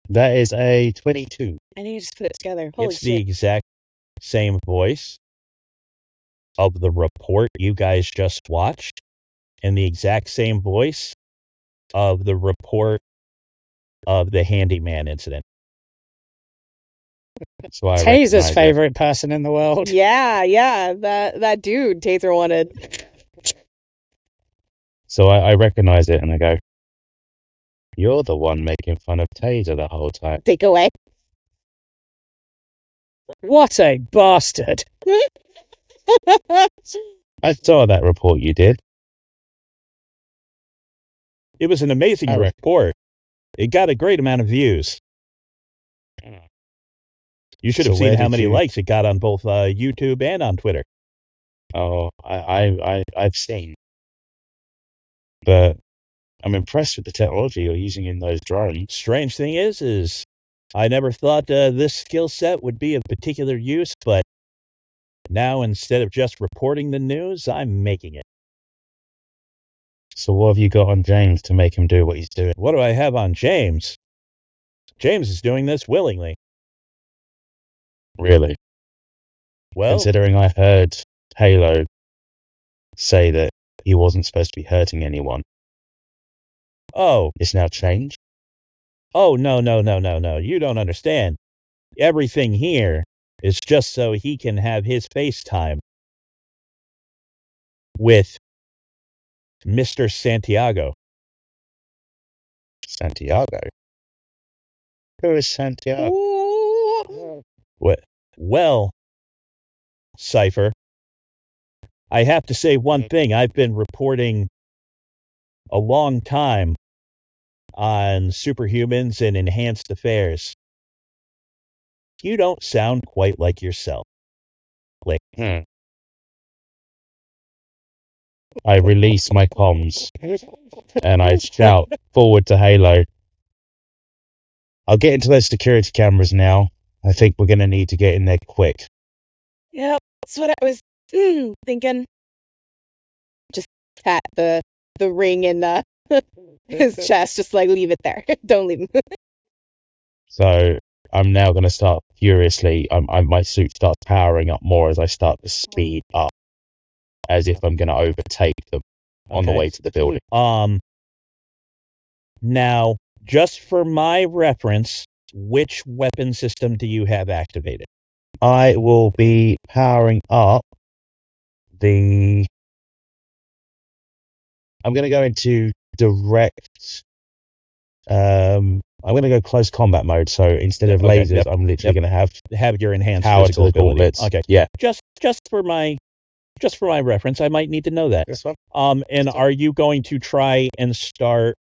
That is a 22. I need to just put it together. Holy It's shit. the exact same voice of the report you guys just watched, and the exact same voice of the report of the handyman incident. So I Taser's favorite person in the world. Yeah, that dude Taser wanted. So I recognize it and I go, "You're the one making fun of Taser the whole time." Take away. What a bastard. I saw that report you did. It was an amazing report. It got a great amount of views. You should have seen how many likes it got on both YouTube and on Twitter. Oh, I've seen. But I'm impressed with the technology you're using in those drones. Strange thing is I never thought this skill set would be of particular use, but now instead of just reporting the news, I'm making it. So what have you got on James to make him do what he's doing? What do I have on James? James is doing this willingly. Really? Well, considering I heard Halo say that he wasn't supposed to be hurting anyone. Oh. It's now changed? Oh, no. You don't understand. Everything here is just so he can have his FaceTime with Mr. Santiago. Santiago? Who is Santiago? Well, Cypher, I have to say one thing. I've been reporting a long time on superhumans and enhanced affairs. You don't sound quite like yourself. I release my comms and I shout forward to Halo. I'll get into those security cameras now. I think we're going to need to get in there quick. Yep, that's what I was thinking. Just pat the ring in his chest, just like leave it there. Don't leave him. So I'm now going to start furiously. My suit starts powering up more as I start to speed up, as if I'm going to overtake them on the way to the building. Now, just for my reference, which weapon system do you have activated? I will be powering up the... I'm going to go into direct... I'm going to go close combat mode, so instead of lasers, I'm literally going to have your enhanced power physical to the ability. gauntlets. Okay, Yeah. Just for my reference, I might need to know that. This one? And are you going to try and start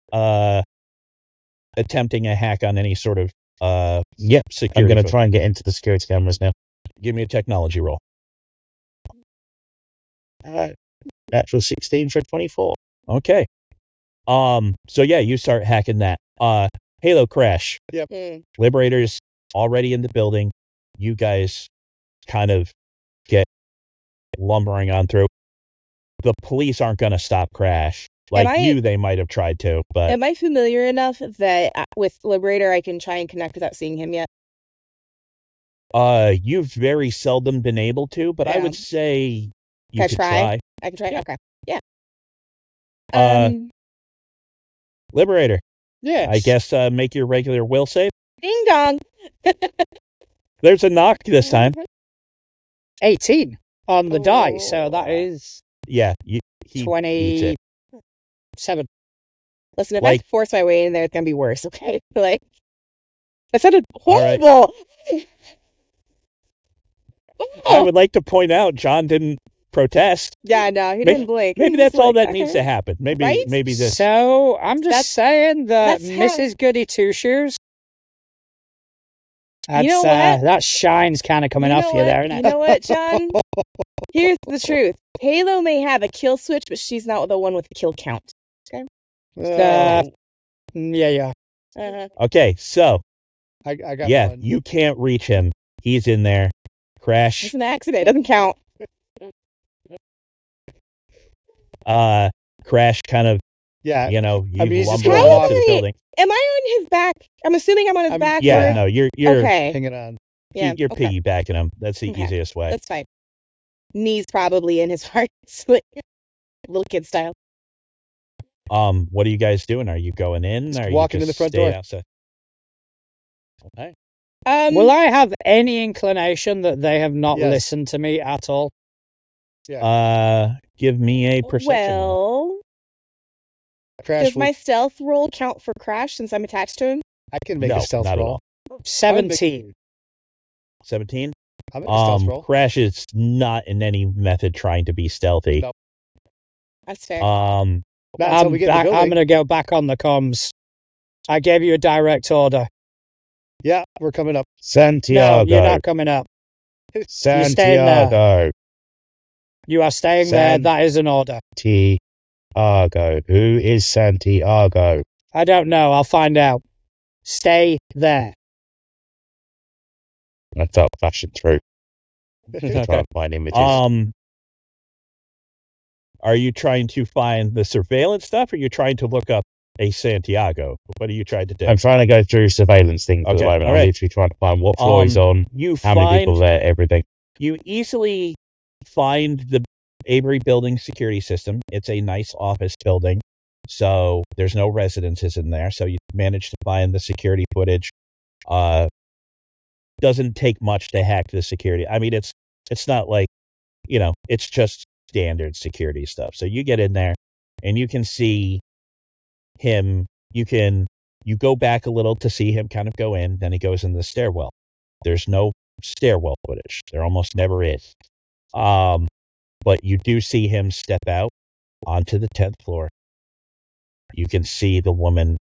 attempting a hack on any sort of security? I'm going to try and get into the security cameras now. Give me a technology roll. Natural 16 for 24. Okay. So yeah, you start hacking that. Halo crash. Yep. Liberators already in the building. You guys kind of get lumbering on through. The police aren't going to stop Crash. They might have tried to, but... Am I familiar enough that with Liberator I can try and connect without seeing him yet? You've very seldom been able to, but I would say you could try. I can try? Yeah. Okay. Yeah. Liberator. Yes. I guess make your regular will save. Ding dong! There's a knock this time. 18 on the die, so that is... Yeah, he 27. Listen, if I force my way in there, it's gonna be worse, okay? That sounded horrible! Right. I would like to point out, John didn't protest. Yeah, no, he didn't blink. Maybe that's all that needs to happen. Maybe this... So, I'm just saying that Mrs. Goody Two-Shoes... That shine's kind of coming off you there, isn't it? You know what, John? Here's the truth. Halo may have a kill switch, but she's not the one with the kill count. Okay? Yeah. Okay, so... I got one. You can't reach him. He's in there. Crash. It's an accident. It doesn't count. Crash kind of... Yeah. You he's lumber up to the building. Am I on his back? I'm assuming I'm on his back. Yeah, no, you're okay. Hanging on. Yeah, you're piggybacking him. That's the easiest way. That's fine. Knees probably in his heart, like little kid style. What are you guys doing? Are you going in? Or walking in the front door. Outside? Okay. Will I have any inclination that they have not listened to me at all? Yeah. Give me a perception. Well, does my stealth roll count for Crash since I'm attached to him? I can make a stealth roll. 17. 17? I'm in a stealth roll. Crash is not in any method trying to be stealthy. Nope. That's fair. I'm going to go back on the comms. I gave you a direct order. Yeah, we're coming up. Santiago. No, you're not coming up. Santiago. You are staying there. That is an order. Santiago. Who is Santiago? I don't know. I'll find out. Stay there. I start flashing through. Okay. Trying to find images. Are you trying to find the surveillance stuff, or are you trying to look up a Santiago? What are you trying to do? I'm trying to go through surveillance things at the moment. I'm literally trying to find what floor he's on, how many people there, everything. You easily find the Avery building security system. It's a nice office building, so there's no residences in there. So you manage to find the security footage. Doesn't take much to hack the security. I mean, it's not like, it's just standard security stuff. So you get in there and you can see him. You go back a little to see him kind of go in. Then he goes in the stairwell. There's no stairwell footage. There almost never is. But you do see him step out onto the 10th floor. You can see the woman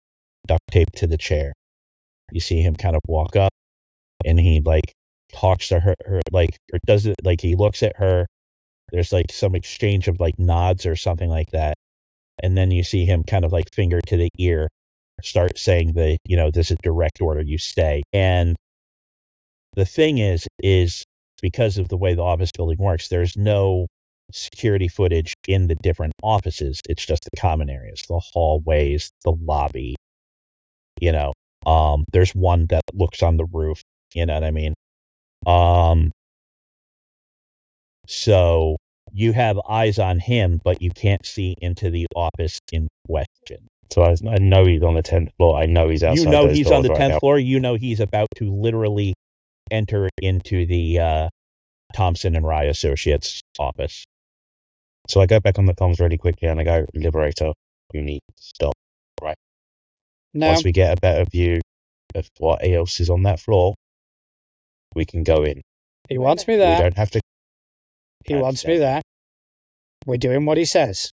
duct taped to the chair. You see him kind of walk up, and he talks to her or does it, he looks at her, There's like some exchange of like nods or something like that. And then you see him kind of like finger to the ear, start saying this is direct order, you stay. And the thing is because of the way the office building works, there's no security footage in the different offices. It's just the common areas, the hallways, the lobby, there's one that looks on the roof, you know what I mean? So you have eyes on him, but you can't see into the office in question. So I know he's on the 10th floor. I know he's outside You know those he's doors on the right 10th now. floor. You know he's about to literally enter into the Thompson and Rye Associates office. So I go back on the comms really quickly and I go, Liberator, you need to stop. Right. No. Once we get a better view of what else is on that floor, we can go in. He wants me there. We don't have to. He wants me there. We're doing what he says.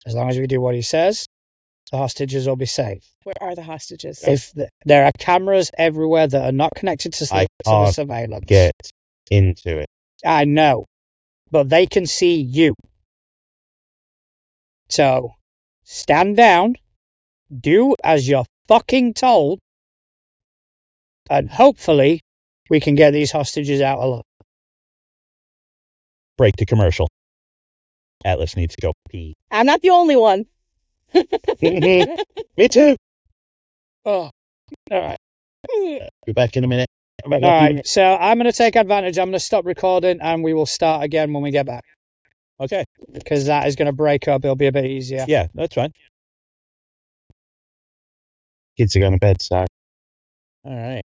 As long as we do what he says, the hostages will be safe. Where are the hostages? If there are cameras everywhere that are not connected to the surveillance. Get into it. I know, but they can see you. So, stand down, do as you're fucking told, and hopefully we can get these hostages out alive. Break to commercial. Atlas needs to go pee. I'm not the only one. Me too. Oh, all right. Be back in a minute. All right, so I'm going to take advantage. I'm going to stop recording and we will start again when we get back. Okay. Because that is going to break up. It'll be a bit easier. Yeah, that's fine. Kids are going to bed, so. All right.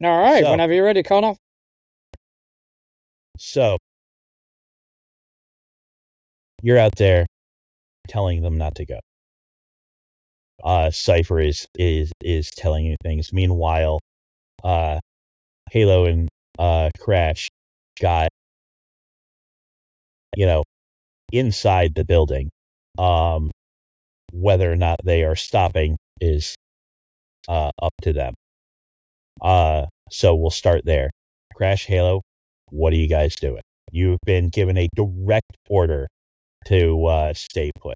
All right, So, whenever you're ready, Connor. So, you're out there telling them not to go. Cypher is telling you things. Meanwhile, Halo and Crash got inside the building. Whether or not they are stopping is up to them. So we'll start there. Crash, Halo, what are you guys doing? You've been given a direct order to stay put.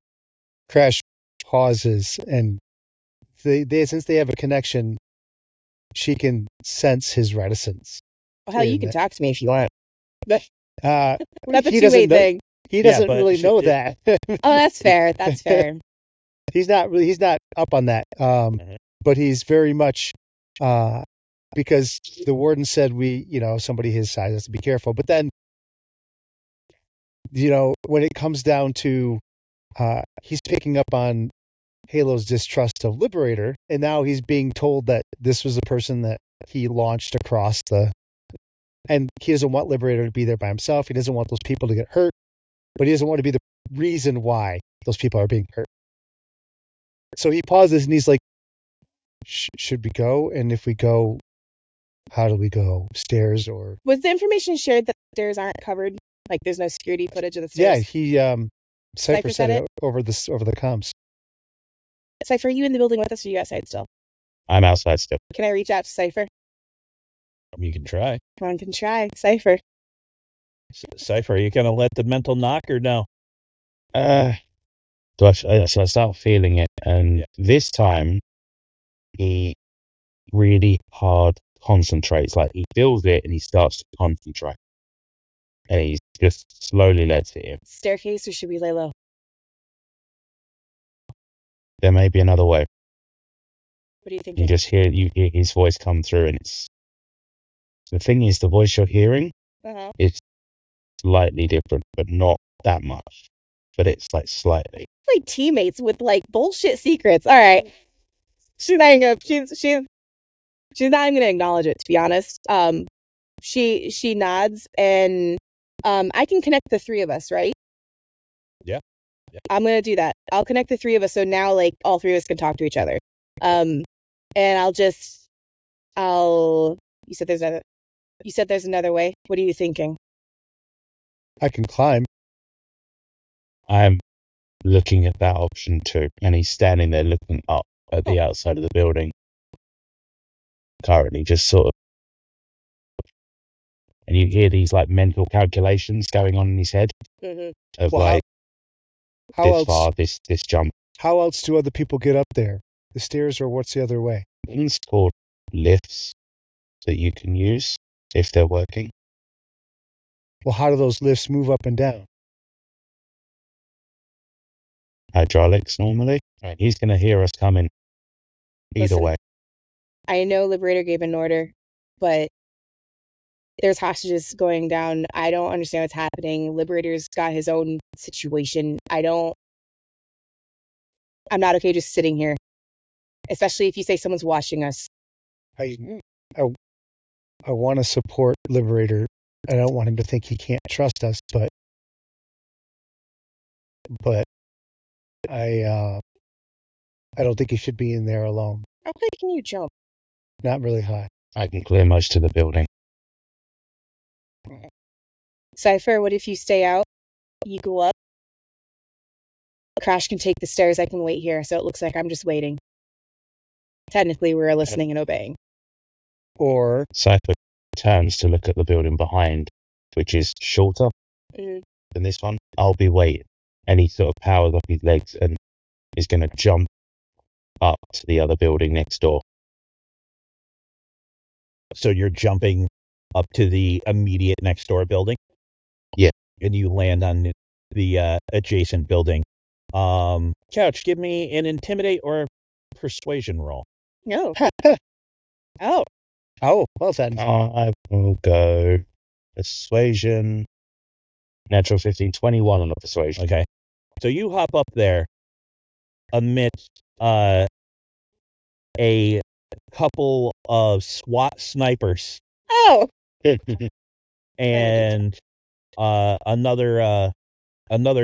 Crash pauses, and since they have a connection, she can sense his reticence. Well, hell, you can talk to me if you want. That's a two-way thing. He doesn't really know that. Oh, that's fair. That's fair. He's not up on that. But he's very much because the warden said somebody his size has to be careful. But then when it comes down to he's picking up on Halo's distrust of Liberator, and now he's being told that this was a person that he launched across and he doesn't want Liberator to be there by himself. He doesn't want those people to get hurt, but he doesn't want to be the reason why those people are being hurt. So he pauses and he's like, should we go? And if we go, how do we go? Stairs or... Was the information shared that the stairs aren't covered? Like there's no security footage of the stairs? Yeah, Cypher said it over the comms. Cypher, are you in the building with us or are you outside still? I'm outside still. Can I reach out to Cypher? You can try. Come on, can try. Cypher. Cypher, are you going to let the mental knock or no? So I start feeling it, and this time he really hard concentrates. Like he feels it and he starts to concentrate. And he just slowly lets it in. Staircase or should we lay low? There may be another way. What do you think? You hear his voice come through, and the thing is, the voice you're hearing is slightly different, but not that much. But it's like slightly. It's like teammates with like bullshit secrets. All right, she's not even gonna acknowledge it, to be honest. She nods, and I can connect the three of us, right? Yeah. I'm gonna do that. I'll connect the three of us, so now like all three of us can talk to each other. And you said there's another way. What are you thinking? I can climb. I'm looking at that option too, and he's standing there looking up at the outside of the building. Currently, just sort of and you hear these like mental calculations going on in his head of Well, how far, this jump. How else do other people get up there? The stairs, or what's the other way? Things called lifts that you can use if they're working. Well, how do those lifts move up and down? Hydraulics normally. Right, he's going to hear us coming either Listen, way. I know Liberator gave an order, but there's hostages going down. I don't understand what's happening. Liberator's got his own situation. I'm not okay just sitting here, especially if you say someone's watching us. I want to support Liberator. I don't want him to think he can't trust us, but I don't think he should be in there alone. How high can you jump? Not really high. I can clear most of the building. Cypher, what if you stay out? You go up. Crash can take the stairs. I can wait here, so it looks like I'm just waiting. Technically, we're listening and obeying. Or Cypher turns to look at the building behind, which is shorter than this one. I'll be waiting. And he sort of powers up his legs and is going to jump up to the other building next door. So you're jumping up to the immediate next door building? Yeah. And you land on the adjacent building. Couch, give me an intimidate or persuasion roll. No. oh, well then. I will go persuasion. Natural 15, 21 on the persuasion. Okay. So you hop up there amidst a couple of SWAT snipers Oh! and another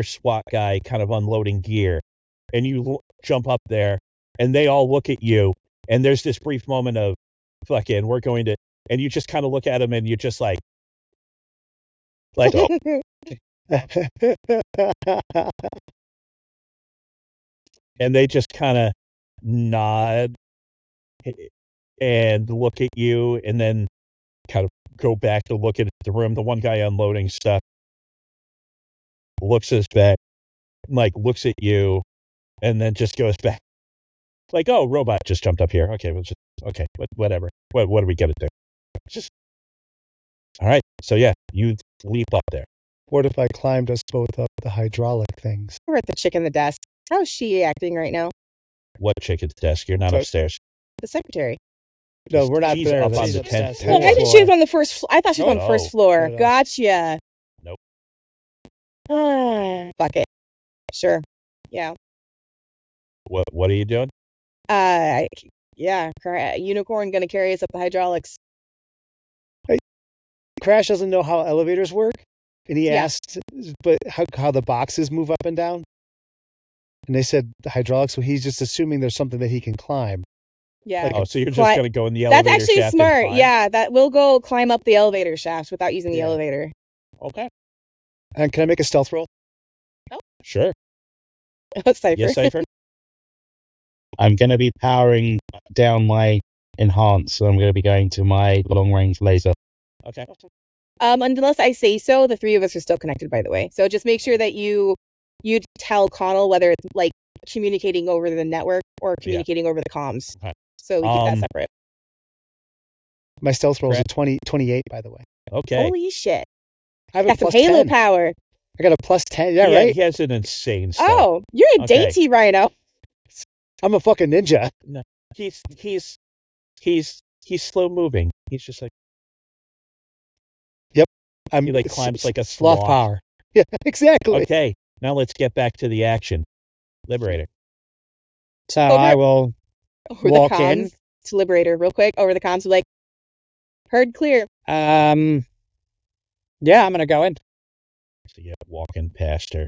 SWAT guy kind of unloading gear. And you jump up there, and they all look at you, and there's this brief moment of, fucking, we're going to... And you just kind of look at them, and you're just like... oh. And they just kind of nod and look at you, and then kind of go back to look at the room. The one guy unloading stuff looks at his back, like looks at you, and then just goes back. Like, oh, robot just jumped up here. Okay, whatever. What are we gonna do? Just all right. So yeah, you leap up there. What if I climbed us both up the hydraulic things? We're at the chick in the desk. How's she acting right now? What chick at the desk? You're not So- upstairs. The secretary. No, we're not She's there. up on She's the up 10th floor. Well, I thought she was on the first floor. I thought she was on the No. first floor. No. Gotcha. Nope. Fuck it. Sure. Yeah. What are you doing? Yeah. Unicorn gonna carry us up the hydraulics. Crash doesn't know how elevators work, and he Yeah. asked, but how the boxes move up and down. And they said the hydraulics, so he's just assuming there's something that he can climb. Yeah. Oh, so you're just Cli- gonna go in the That's elevator actually shaft and smart. climb? Yeah, that we'll go climb up the elevator shaft without using the Yeah. elevator. Okay. And can I make a stealth roll? Sure. Cypher. Yes, Cypher. I'm going to be powering down my enhance, so I'm going to be going to my long-range laser. Okay. Unless I say so, the three of us are still connected, by the way. So just make sure that you tell Connell whether it's like communicating over the network or communicating over the comms. Okay. So we keep that separate. My stealth roll is a Correct. 28, by the way. Okay. Holy shit. I have a Got some plus Halo 10. power. I got a plus 10. Yeah, right? He has an insane stuff. Oh, you're a Okay. dainty rhino. I'm a fucking ninja. He's slow moving. He's just like I'm he like climbs like a sloth sloth. power. Yeah, exactly. Okay. Now let's get back to the action. Liberator. So Over- I will Over walk the comms in. to Liberator, real quick. Over the comms, like, heard clear. Yeah, I'm gonna go in. So you walking past her.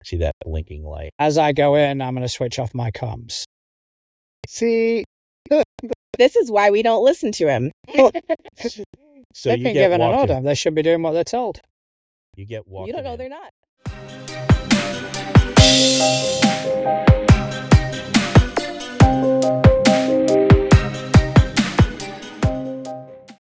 See that blinking light. As I go in, I'm gonna switch off my comms. See, This is why we don't listen to him. So They've you been get given an walking. order. They should be doing what they're told. You get walking. You don't know in. they're not.